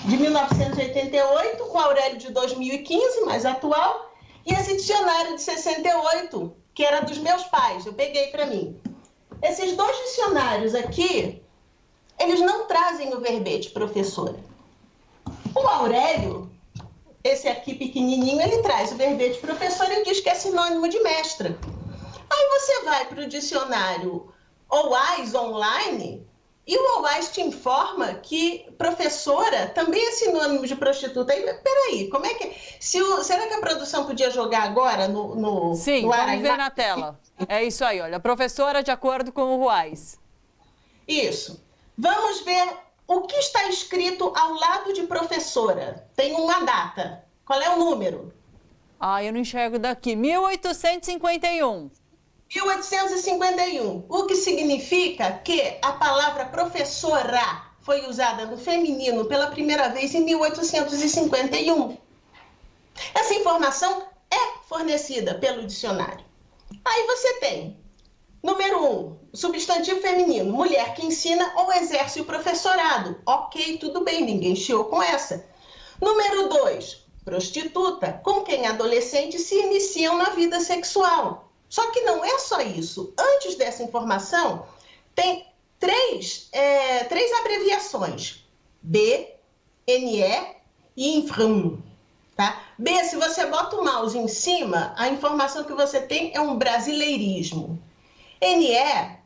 de 1988, o Aurélio de 2015, mais atual, e esse dicionário de 68, que era dos meus pais, eu peguei para mim. Esses dois dicionários aqui, eles não trazem o verbete professora. O Aurélio, esse aqui pequenininho, ele traz o verbete professora e diz que é sinônimo de mestra. Aí você vai para o dicionário OAS online, e o OAS te informa que professora também é sinônimo de prostituta. Aí, peraí, como é que... será que a produção podia jogar agora no Sim, no ar? Vamos ver na tela. É isso aí, olha, professora de acordo com o OAS. Isso. Vamos ver o que está escrito ao lado de professora. Tem uma data. Qual é o número? Eu não enxergo daqui. 1851. 1851. O que significa que a palavra professora foi usada no feminino pela primeira vez em 1851. Essa informação é fornecida pelo dicionário. Aí você tem, número 1, substantivo feminino, mulher que ensina ou exerce o professorado. Ok, tudo bem, ninguém chiou com essa. Número 2, prostituta, com quem adolescentes se iniciam na vida sexual. Só que não é só isso. Antes dessa informação, tem três abreviações. B, NE e INFRAM. Tá? B, se você bota o mouse em cima, a informação que você tem é um brasileirismo. NE é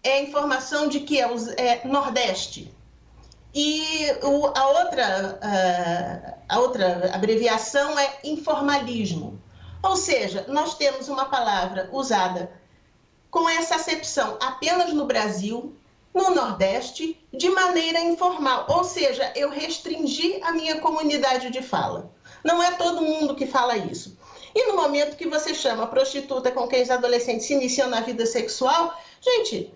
a informação de que é Nordeste. E a outra abreviação é informalismo. Ou seja, nós temos uma palavra usada com essa acepção apenas no Brasil, no Nordeste, de maneira informal. Ou seja, eu restringi a minha comunidade de fala. Não é todo mundo que fala isso. E no momento que você chama prostituta com quem os adolescentes se iniciam na vida sexual, gente,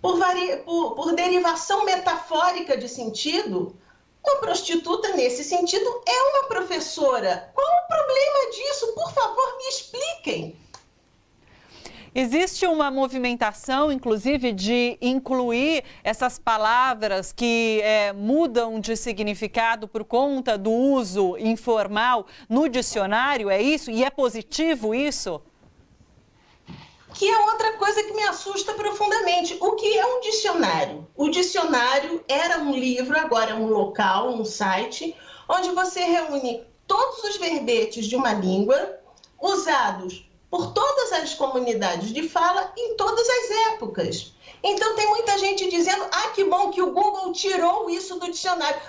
por derivação metafórica de sentido, uma prostituta, nesse sentido, é uma professora. Qual o problema disso? Por favor, me expliquem. Existe uma movimentação, inclusive, de incluir essas palavras que mudam de significado por conta do uso informal no dicionário, é isso? E é positivo isso? Que é outra coisa que me assusta profundamente. O que é um dicionário? O dicionário era um livro, agora é um local, um site, onde você reúne todos os verbetes de uma língua usados por todas as comunidades de fala em todas as épocas. Então tem muita gente dizendo, que bom que o Google tirou isso do dicionário.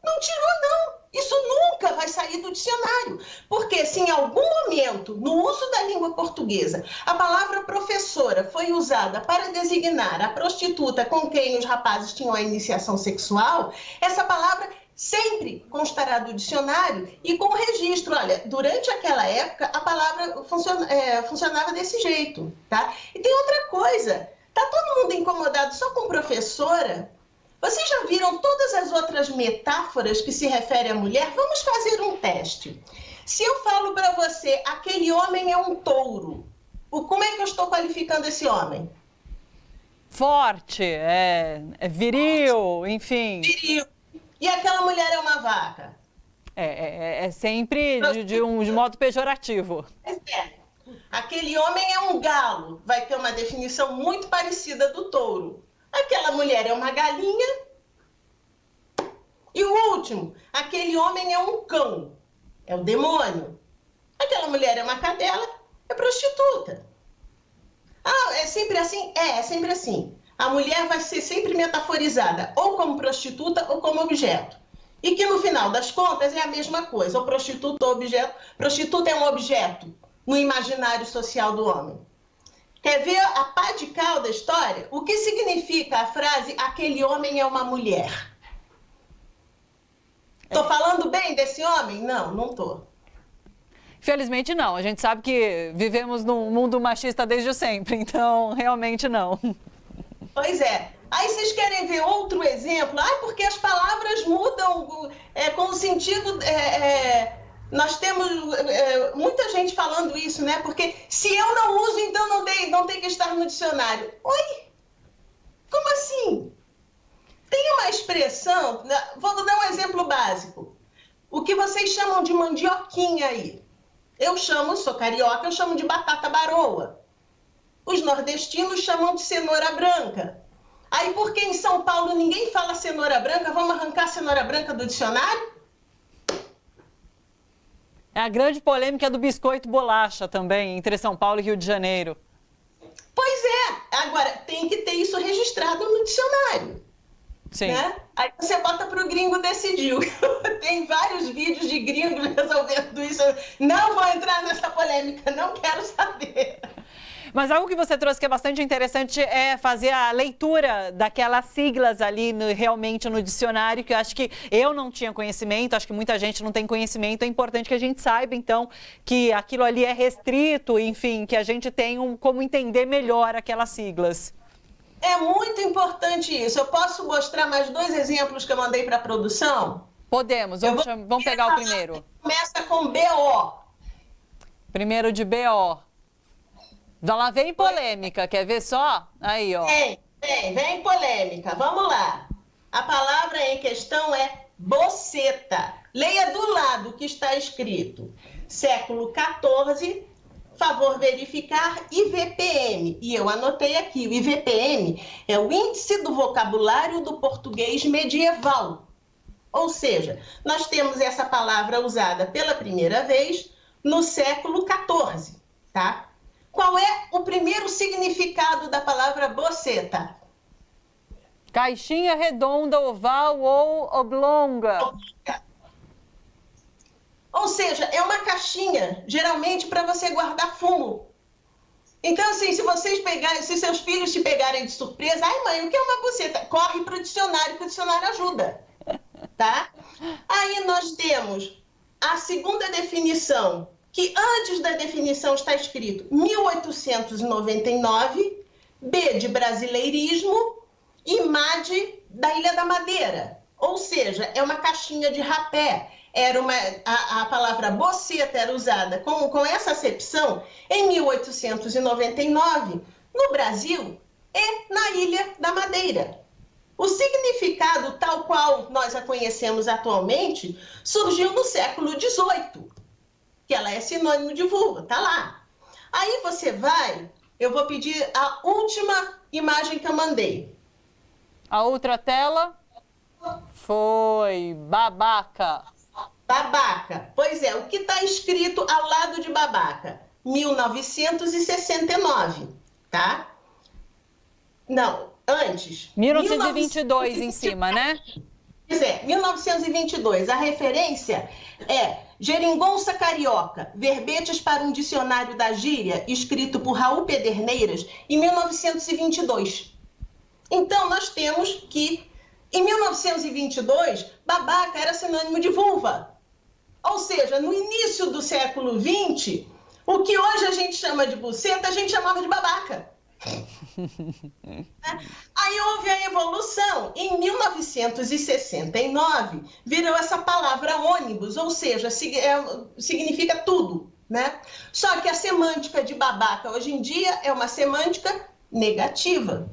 Não tirou não. Isso nunca vai sair do dicionário. Porque se em algum momento, no uso da língua portuguesa, a palavra professora foi usada para designar a prostituta com quem os rapazes tinham a iniciação sexual, essa palavra sempre constará do dicionário e com registro. Olha, durante aquela época, a palavra funcionava desse jeito, tá? E tem outra coisa. Tá todo mundo incomodado só com professora? Vocês já viram todas as outras metáforas que se referem à mulher? Vamos fazer um teste. Se eu falo para você, aquele homem é um touro, como é que eu estou qualificando esse homem? Forte, viril, enfim. Viril. E aquela mulher é uma vaca? É sempre de modo pejorativo. Aquele homem é um galo, vai ter uma definição muito parecida do touro. Aquela mulher é uma galinha. E o último, aquele homem é um cão, é o demônio. Aquela mulher é uma cadela, é prostituta. É sempre assim? É sempre assim. A mulher vai ser sempre metaforizada, ou como prostituta ou como objeto. E que no final das contas é a mesma coisa, ou prostituta ou objeto. Prostituta é um objeto no imaginário social do homem. Quer ver a pá de cal da história? O que significa a frase, aquele homem é uma mulher? Estou falando bem desse homem? Não estou. Felizmente não. A gente sabe que vivemos num mundo machista desde sempre, então realmente não. Pois é. Aí vocês querem ver outro exemplo? Porque as palavras mudam com o sentido... Nós temos muita gente falando isso, né? Porque se eu não uso, então não tem que estar no dicionário. Oi? Como assim? Tem uma expressão, vou dar um exemplo básico. O que vocês chamam de mandioquinha aí. Sou carioca, eu chamo de batata baroa. Os nordestinos chamam de cenoura branca. Aí, porque em São Paulo ninguém fala cenoura branca, vamos arrancar a cenoura branca do dicionário? É a grande polêmica do biscoito bolacha também, entre São Paulo e Rio de Janeiro. Pois é. Agora, tem que ter isso registrado no dicionário. Sim. Né? Aí você bota para o gringo decidir. Tem vários vídeos de gringos resolvendo isso. Não vou entrar nessa polêmica, não quero saber. Mas algo que você trouxe que é bastante interessante é fazer a leitura daquelas siglas ali realmente no dicionário, que eu acho que eu não tinha conhecimento, acho que muita gente não tem conhecimento. É importante que a gente saiba, então, que aquilo ali é restrito, enfim, que a gente tem como entender melhor aquelas siglas. É muito importante isso. Eu posso mostrar mais 2 exemplos que eu mandei para a produção? Podemos, vamos pegar o primeiro. Começa com BO. Primeiro de BO. Lá vem polêmica, quer ver só? Aí, ó. Vem polêmica. Vamos lá. A palavra em questão é boceta. Leia do lado o que está escrito. Século XIV, favor verificar IVPM. E eu anotei aqui, o IVPM é o Índice do Vocabulário do Português Medieval. Ou seja, nós temos essa palavra usada pela primeira vez no século XIV, tá? Qual é o primeiro significado da palavra boceta? Caixinha redonda, oval ou oblonga. Ou seja, é uma caixinha, geralmente para você guardar fumo. Então, assim, se seus filhos te pegarem de surpresa, ai mãe, o que é uma boceta? Corre para o dicionário, que o dicionário ajuda, tá? Aí nós temos a segunda definição, que antes da definição está escrito 1899, B de brasileirismo e MAD da Ilha da Madeira. Ou seja, é uma caixinha de rapé. A palavra boceta era usada com essa acepção em 1899 no Brasil e na Ilha da Madeira. O significado tal qual nós a conhecemos atualmente surgiu no século XVIII, que ela é sinônimo de vulva, tá lá. Aí eu vou pedir a última imagem que eu mandei. A outra tela foi babaca. Babaca. Pois é, o que está escrito ao lado de babaca? 1969, tá? Não, antes. 1922 em cima, né? Pois é, 1922. A referência é Geringonça Carioca, verbetes para um dicionário da gíria, escrito por Raul Pederneiras, em 1922. Então, nós temos que, em 1922, babaca era sinônimo de vulva. Ou seja, no início do século XX, o que hoje a gente chama de buceta, a gente chamava de babaca. Aí houve a evolução. Em 1969, virou essa palavra ônibus, ou seja, significa tudo, né? Só que a semântica de babaca hoje em dia é uma semântica negativa.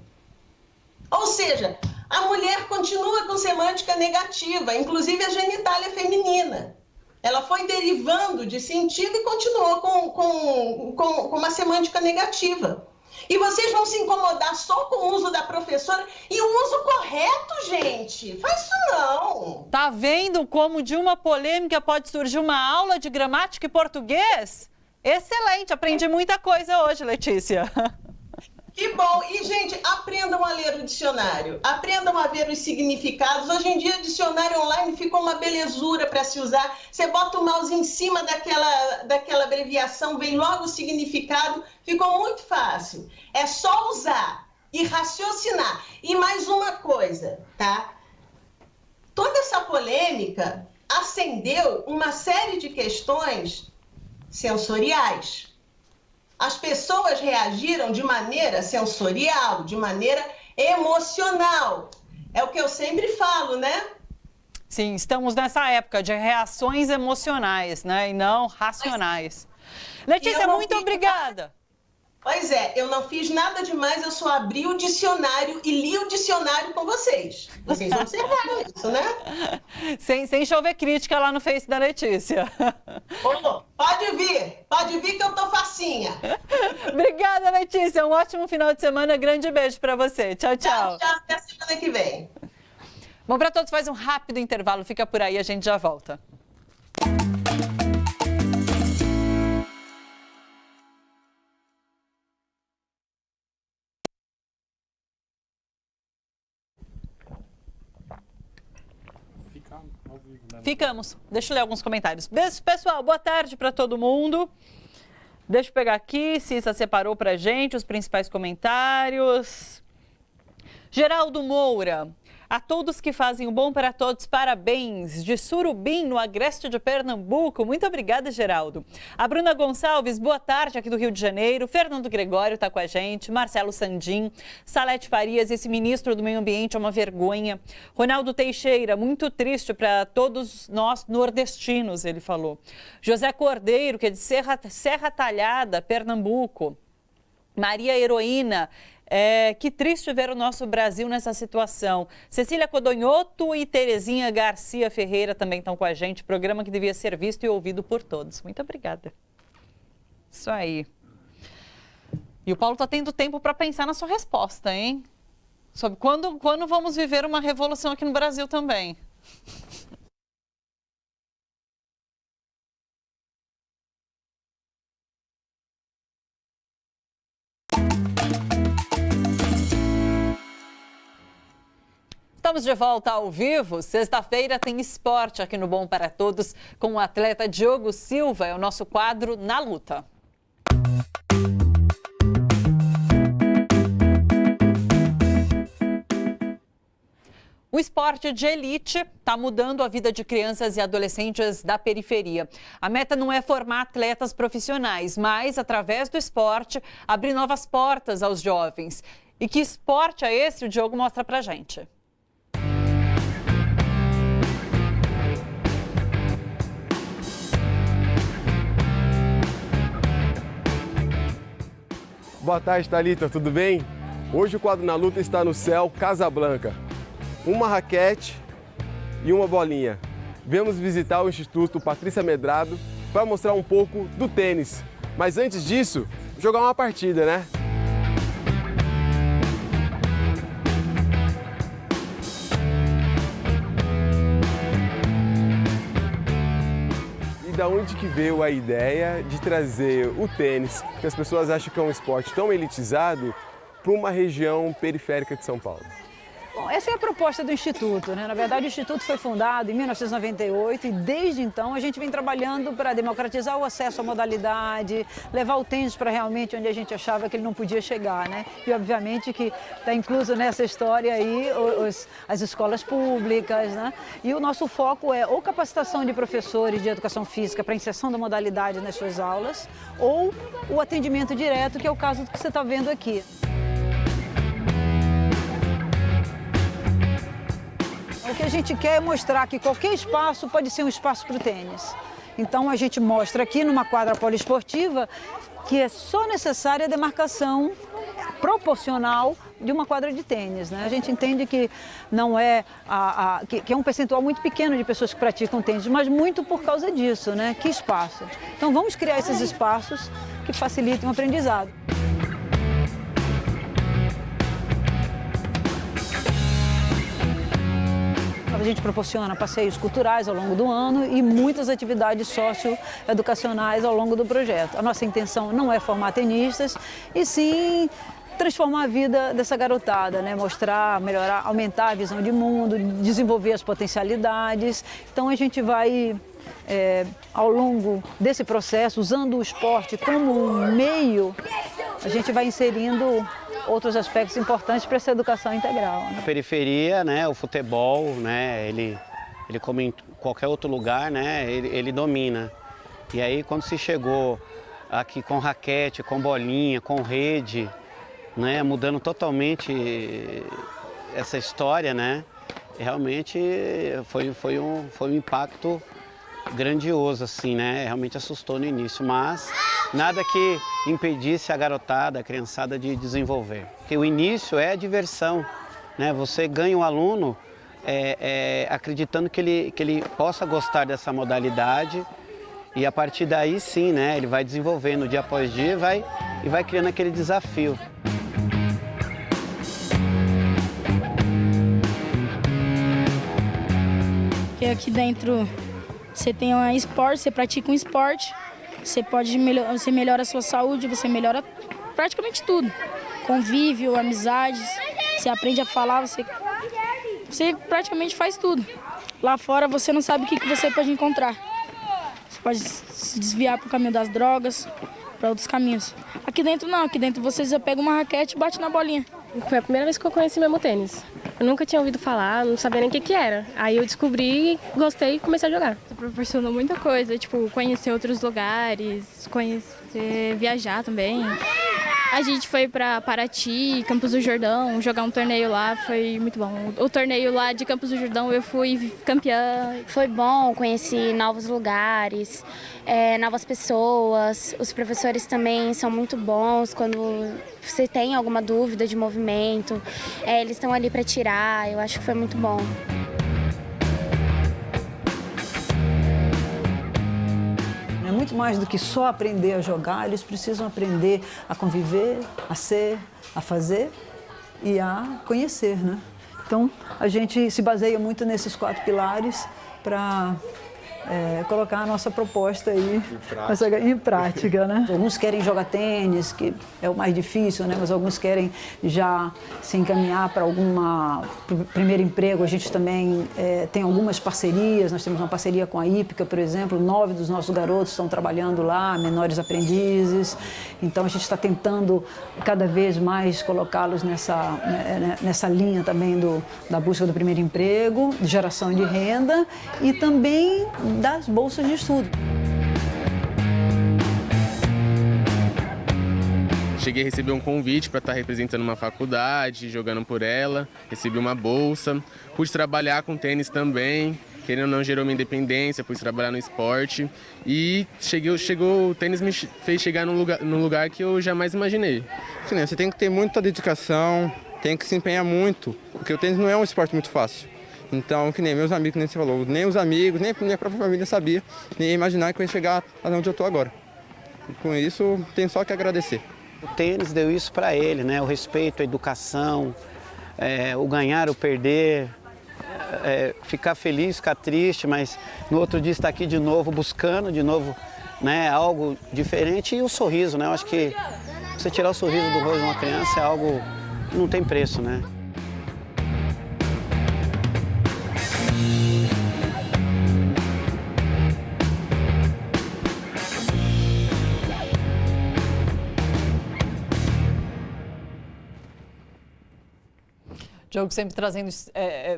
Ou seja, a mulher continua com semântica negativa, inclusive a genitália feminina. Ela foi derivando de sentido e continuou com uma semântica negativa. E vocês vão se incomodar só com o uso da professora e o uso correto, gente. Faz isso não. Tá vendo como de uma polêmica pode surgir uma aula de gramática e português? Excelente, aprendi muita coisa hoje, Letícia. Que bom. E, gente, aprendam a ler o dicionário. Aprendam a ver os significados. Hoje em dia, o dicionário online ficou uma belezura para se usar. Você bota o mouse em cima daquela abreviação, vem logo o significado. Ficou muito fácil. É só usar e raciocinar. E mais uma coisa, tá? Toda essa polêmica acendeu uma série de questões sensoriais. As pessoas reagiram de maneira sensorial, de maneira emocional. É o que eu sempre falo, né? Sim, estamos nessa época de reações emocionais, né? E não racionais. Letícia, muito obrigada. Pois é, eu não fiz nada demais, eu só abri o dicionário e li o dicionário com vocês. Vocês observaram isso, né? Sem chover crítica lá no Face da Letícia. Pode vir que eu tô facinha. Obrigada, Letícia, um ótimo final de semana, grande beijo pra você. Tchau, tchau. Tchau, até semana que vem. Bom, pra todos, faz um rápido intervalo, fica por aí, a gente já volta. Ficamos. Deixa eu ler alguns comentários. Beijo, pessoal. Boa tarde para todo mundo. Deixa eu pegar aqui, Cissa separou pra gente os principais comentários. Geraldo Moura. A todos que fazem o Bom para Todos, parabéns. De Surubim, no Agreste de Pernambuco. Muito obrigada, Geraldo. A Bruna Gonçalves, boa tarde, aqui do Rio de Janeiro. Fernando Gregório está com a gente. Marcelo Sandim. Salete Farias, esse ministro do Meio Ambiente é uma vergonha. Ronaldo Teixeira, muito triste para todos nós nordestinos, ele falou. José Cordeiro, que é de Serra Talhada, Pernambuco. Maria Heroína. Que triste ver o nosso Brasil nessa situação. Cecília Codonhoto e Terezinha Garcia Ferreira também estão com a gente. Programa que devia ser visto e ouvido por todos. Muito obrigada. Isso aí. E o Paulo está tendo tempo para pensar na sua resposta, hein? Sobre quando vamos viver uma revolução aqui no Brasil também. Estamos de volta ao vivo. Sexta-feira tem esporte aqui no Bom para Todos com o atleta Diogo Silva. É o nosso quadro Na Luta. O esporte de elite está mudando a vida de crianças e adolescentes da periferia. A meta não é formar atletas profissionais, mas, através do esporte, abrir novas portas aos jovens. E que esporte é esse? O Diogo mostra pra gente. Boa tarde, Thalita, tudo bem? Hoje o quadro Na Luta está no céu Casablanca. Uma raquete e uma bolinha. Viemos visitar o Instituto Patrícia Medrado para mostrar um pouco do tênis. Mas antes disso, jogar uma partida, né? Da onde que veio a ideia de trazer o tênis, que as pessoas acham que é um esporte tão elitizado, para uma região periférica de São Paulo? Bom, essa é a proposta do Instituto, né? Na verdade, o Instituto foi fundado em 1998 e desde então a gente vem trabalhando para democratizar o acesso à modalidade, levar o tênis para realmente onde a gente achava que ele não podia chegar, né? E obviamente que está incluso nessa história aí as escolas públicas, né? E o nosso foco é ou capacitação de professores de educação física para inserção da modalidade nas suas aulas, ou o atendimento direto, que é o caso que você está vendo aqui. O que a gente quer é mostrar que qualquer espaço pode ser um espaço para o tênis. Então a gente mostra aqui numa quadra poliesportiva que é só necessária a demarcação proporcional de uma quadra de tênis, né? A gente entende que não é que é um percentual muito pequeno de pessoas que praticam tênis, mas muito por causa disso, né? Que espaço. Então vamos criar esses espaços que facilitem o aprendizado. A gente proporciona passeios culturais ao longo do ano e muitas atividades socioeducacionais ao longo do projeto. A nossa intenção não é formar tenistas, e sim transformar a vida dessa garotada, né? Mostrar, melhorar, aumentar a visão de mundo, desenvolver as potencialidades. Então a gente vai, ao longo desse processo, usando o esporte como meio, a gente vai inserindo outros aspectos importantes para essa educação integral, né? A periferia, né, o futebol, né, ele como em qualquer outro lugar, né, ele domina. E aí quando se chegou aqui com raquete, com bolinha, com rede, né, mudando totalmente essa história, né, realmente foi um impacto grandioso, assim, né, realmente assustou no início, mas nada que impedisse a garotada, a criançada de desenvolver. Porque o início é a diversão, né? Você ganha um aluno acreditando que ele possa gostar dessa modalidade e a partir daí sim, né? Ele vai desenvolvendo dia após dia e vai criando aquele desafio. Porque aqui dentro você tem um esporte, você pratica um esporte, você melhora a sua saúde, você melhora praticamente tudo. Convívio, amizades, você aprende a falar, você praticamente faz tudo. Lá fora você não sabe o que você pode encontrar. Você pode se desviar para o caminho das drogas, para outros caminhos. Aqui dentro não, aqui dentro você já pega uma raquete e bate na bolinha. Foi a primeira vez que eu conheci mesmo tênis. Eu nunca tinha ouvido falar, não sabia nem o que era. Aí eu descobri, gostei e comecei a jogar. Proporcionou muita coisa, tipo, conhecer outros lugares, viajar também. A gente foi para Paraty, Campos do Jordão, jogar um torneio lá, foi muito bom. O torneio lá de Campos do Jordão eu fui campeã. Foi bom, conheci novos lugares, novas pessoas. Os professores também são muito bons quando você tem alguma dúvida de movimento. Eles estão ali para tirar, eu acho que foi muito bom. É muito mais do que só aprender a jogar, eles precisam aprender a conviver, a ser, a fazer e a conhecer, né? Então, a gente se baseia muito nesses 4 pilares para colocar a nossa proposta aí em prática, né? Alguns querem jogar tênis, que é o mais difícil, né? Mas alguns querem já se encaminhar para primeiro emprego. A gente também tem algumas parcerias, nós temos uma parceria com a Ípica, por exemplo, 9 dos nossos garotos estão trabalhando lá, menores aprendizes. Então a gente está tentando cada vez mais colocá-los nessa linha também da busca do primeiro emprego, de geração de renda e também das bolsas de estudo. Cheguei a receber um convite para estar representando uma faculdade, jogando por ela, recebi uma bolsa, pude trabalhar com tênis também, querendo ou não gerou minha independência, pude trabalhar no esporte e o tênis me fez chegar num lugar que eu jamais imaginei. Você tem que ter muita dedicação, tem que se empenhar muito, porque o tênis não é um esporte muito fácil. Então, que nem meus amigos, nem você falou, nem os amigos, nem minha própria família sabia, nem ia imaginar que eu ia chegar onde eu estou agora. E com isso, tenho só que agradecer. O tênis deu isso para ele, né? O respeito, a educação, o ganhar, o perder, ficar feliz, ficar triste, mas no outro dia estar aqui de novo, buscando de novo, né, algo diferente e o sorriso, né? Eu acho que você tirar o sorriso do rosto de uma criança é algo que não tem preço, né? Diogo sempre trazendo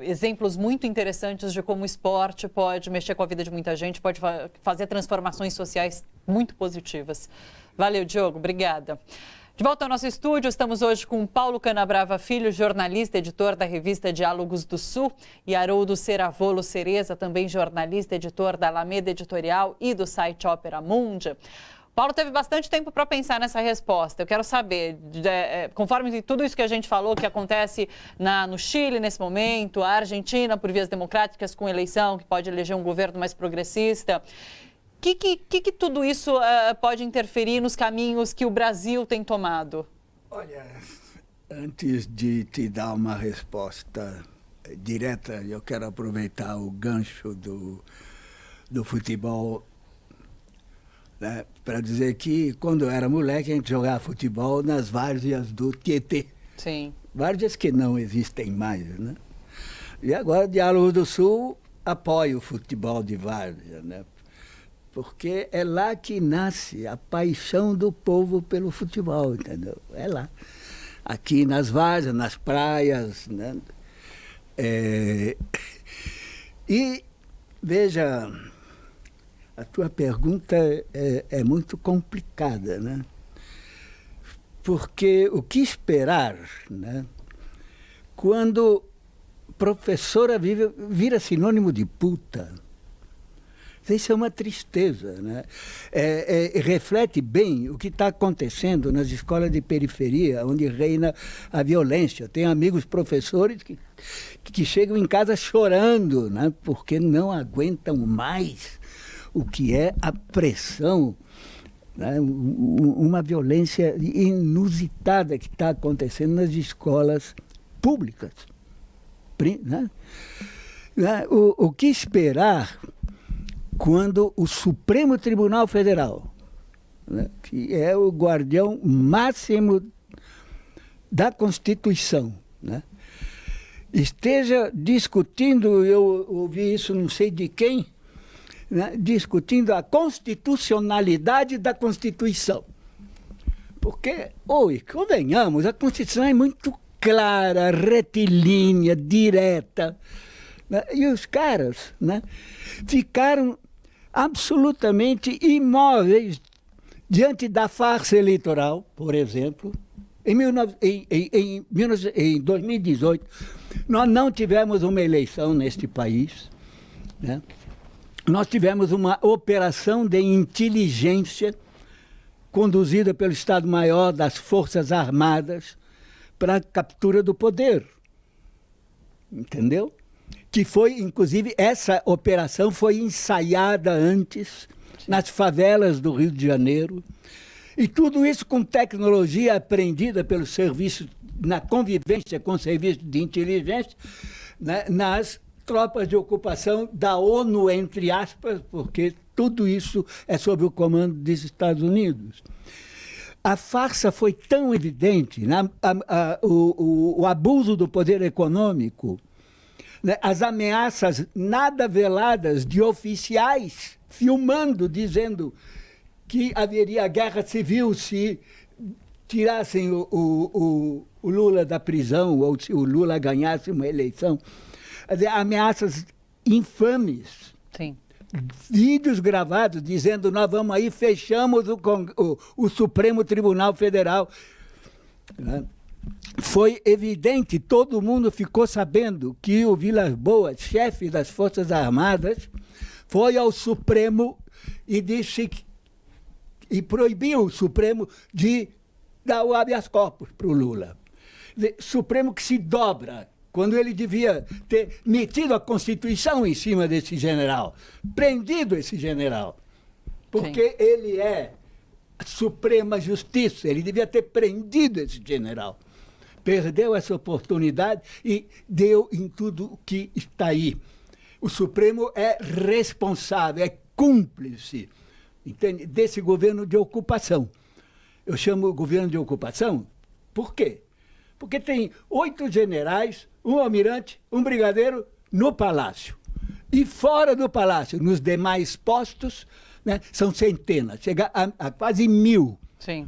exemplos muito interessantes de como o esporte pode mexer com a vida de muita gente, pode fazer transformações sociais muito positivas. Valeu, Diogo. Obrigada. De volta ao nosso estúdio, estamos hoje com Paulo Canabrava Filho, jornalista, editor da revista Diálogos do Sul, e Haroldo Ceravolo Cereza, também jornalista, editor da Alameda Editorial e do site Ópera Mundi. Paulo teve bastante tempo para pensar nessa resposta. Eu quero saber, conforme tudo isso que a gente falou, que acontece no Chile nesse momento, a Argentina por vias democráticas com eleição, que pode eleger um governo mais progressista, que tudo isso pode interferir nos caminhos que o Brasil tem tomado? Olha, antes de te dar uma resposta direta, eu quero aproveitar o gancho do futebol, né, para dizer que quando eu era moleque a gente jogava futebol nas várzeas do Tietê. Sim. Várzeas que não existem mais, né? E agora Diálogo do Sul apoia o futebol de várzea, né? Porque é lá que nasce a paixão do povo pelo futebol, entendeu? É lá. Aqui nas várzeas, nas praias, né? E veja, a tua pergunta é muito complicada, né? Porque o que esperar, né? Quando professora vira sinônimo de puta? Isso é uma tristeza, né? Reflete bem o que está acontecendo nas escolas de periferia, onde reina a violência. Eu tenho amigos professores que chegam em casa chorando, né? Porque não aguentam mais o que é a pressão, né? Uma violência inusitada que está acontecendo nas escolas públicas, né? O que esperar quando o Supremo Tribunal Federal, né, que é o guardião máximo da Constituição, né, esteja discutindo, eu ouvi isso não sei de quem, né, discutindo a constitucionalidade da Constituição. Porque, convenhamos, a Constituição é muito clara, retilínea, direta. Né? E os caras, né, ficaram absolutamente imóveis diante da farsa eleitoral, por exemplo. Em 2018, nós não tivemos uma eleição neste país, né? Nós tivemos uma operação de inteligência conduzida pelo Estado-Maior das Forças Armadas para a captura do poder. Entendeu? Que foi, inclusive, essa operação foi ensaiada antes nas favelas do Rio de Janeiro. E tudo isso com tecnologia aprendida pelo serviço, na convivência com o serviço de inteligência, né, nas tropas de ocupação da ONU, entre aspas, porque tudo isso é sob o comando dos Estados Unidos. A farsa foi tão evidente, né, o abuso do poder econômico, né, as ameaças nada veladas de oficiais filmando, dizendo que haveria guerra civil se tirassem o Lula da prisão ou se o Lula ganhasse uma eleição. Ameaças infames. Sim. Vídeos gravados dizendo: nós vamos aí, fechamos o Supremo Tribunal Federal. Foi evidente, todo mundo ficou sabendo que o Vilas Boas, chefe das Forças Armadas, foi ao Supremo e disse e proibiu o Supremo de dar o habeas corpus para o Lula. Supremo que se dobra, quando ele devia ter metido a Constituição em cima desse general, prendido esse general, porque Sim. Ele é a Suprema Justiça, ele devia ter prendido esse general. Perdeu essa oportunidade e deu em tudo o que está aí. O Supremo é responsável, é cúmplice, entende, desse governo de ocupação. Eu chamo governo de ocupação, por quê? Porque tem 8 generais, um almirante, um brigadeiro no palácio. E fora do palácio, nos demais postos, né, são centenas, chega a quase 1000. Sim.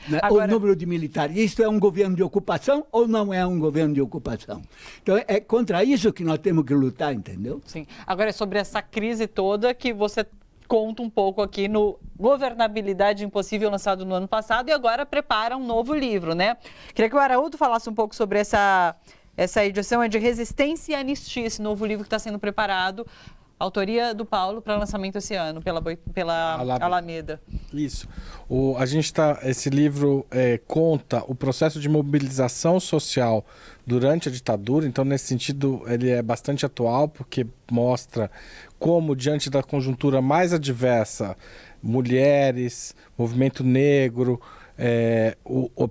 Né, Agora... o número de militares. Isso é um governo de ocupação ou não é um governo de ocupação? Então, é contra isso que nós temos que lutar, entendeu? Sim. Agora, é sobre essa crise toda que você conta um pouco aqui no Governabilidade Impossível, lançado no ano passado, e agora prepara um novo livro, né? Queria que o Araújo falasse um pouco sobre essa edição, é de Resistência e Anistia, esse novo livro que está sendo preparado, autoria do Paulo, para lançamento esse ano, pela Alameda. Isso. Esse livro conta o processo de mobilização social durante a ditadura, então, nesse sentido, ele é bastante atual, porque mostra como, diante da conjuntura mais adversa, mulheres, movimento negro,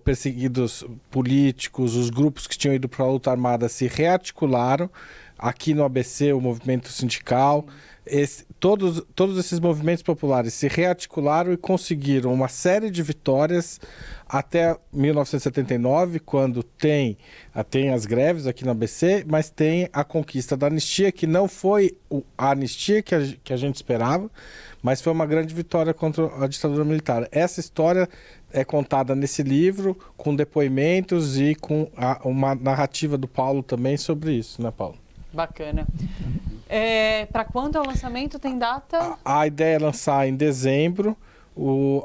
perseguidos políticos, os grupos que tinham ido para a luta armada se rearticularam. Aqui no ABC, o movimento sindical, todos esses movimentos populares se rearticularam e conseguiram uma série de vitórias até 1979, quando tem as greves aqui no ABC, mas tem a conquista da anistia, que não foi a anistia que a gente esperava, mas foi uma grande vitória contra a ditadura militar. Essa história é contada nesse livro, com depoimentos e com uma narrativa do Paulo também sobre isso, né, Paulo? Bacana. Para quando é o lançamento? Tem data? A ideia é lançar em dezembro.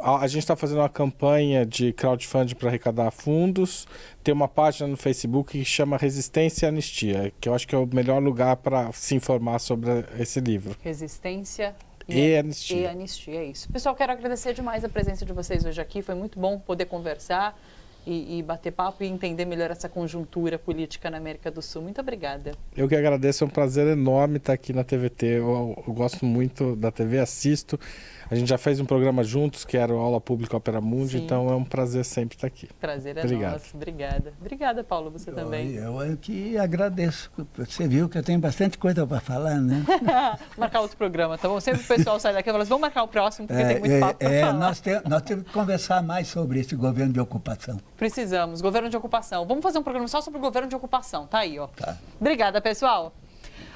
A gente está fazendo uma campanha de crowdfunding para arrecadar fundos. Tem uma página no Facebook que chama Resistência e Anistia, que eu acho que é o melhor lugar para se informar sobre esse livro. Resistência e Anistia. E Anistia, é isso. Pessoal, quero agradecer demais a presença de vocês hoje aqui. Foi muito bom poder conversar e bater papo e entender melhor essa conjuntura política na América do Sul. Muito obrigada. Eu que agradeço, é um prazer enorme estar aqui na TVT. Eu gosto muito da TV, assisto. A gente já fez um programa juntos, que era o Aula Pública Opera Mundi, então é um prazer sempre estar aqui. Prazer é nosso. Obrigada. Obrigada, Paulo, você também. Eu que agradeço. Você viu que eu tenho bastante coisa para falar, né? Marcar outro programa, tá bom? Sempre o pessoal sai daqui e fala assim, vamos marcar o próximo, porque tem muito papo para falar. Nós temos que conversar mais sobre esse governo de ocupação. Precisamos, governo de ocupação. Vamos fazer um programa só sobre o governo de ocupação, tá aí, ó. Tá. Obrigada, pessoal.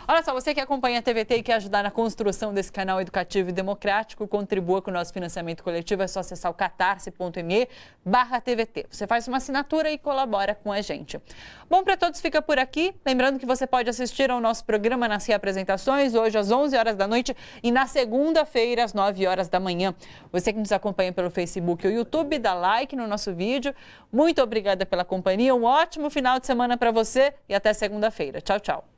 Olha só, você que acompanha a TVT e quer ajudar na construção desse canal educativo e democrático, contribua com o nosso financiamento coletivo. É só acessar o catarse.me/TVT. Você faz uma assinatura e colabora com a gente. Bom Pra Todos fica por aqui. Lembrando que você pode assistir ao nosso programa nas reapresentações, hoje às 11 horas da noite e na segunda-feira às 9 horas da manhã. Você que nos acompanha pelo Facebook ou YouTube, dá like no nosso vídeo. Muito obrigada pela companhia, um ótimo final de semana para você e até segunda-feira. Tchau, tchau.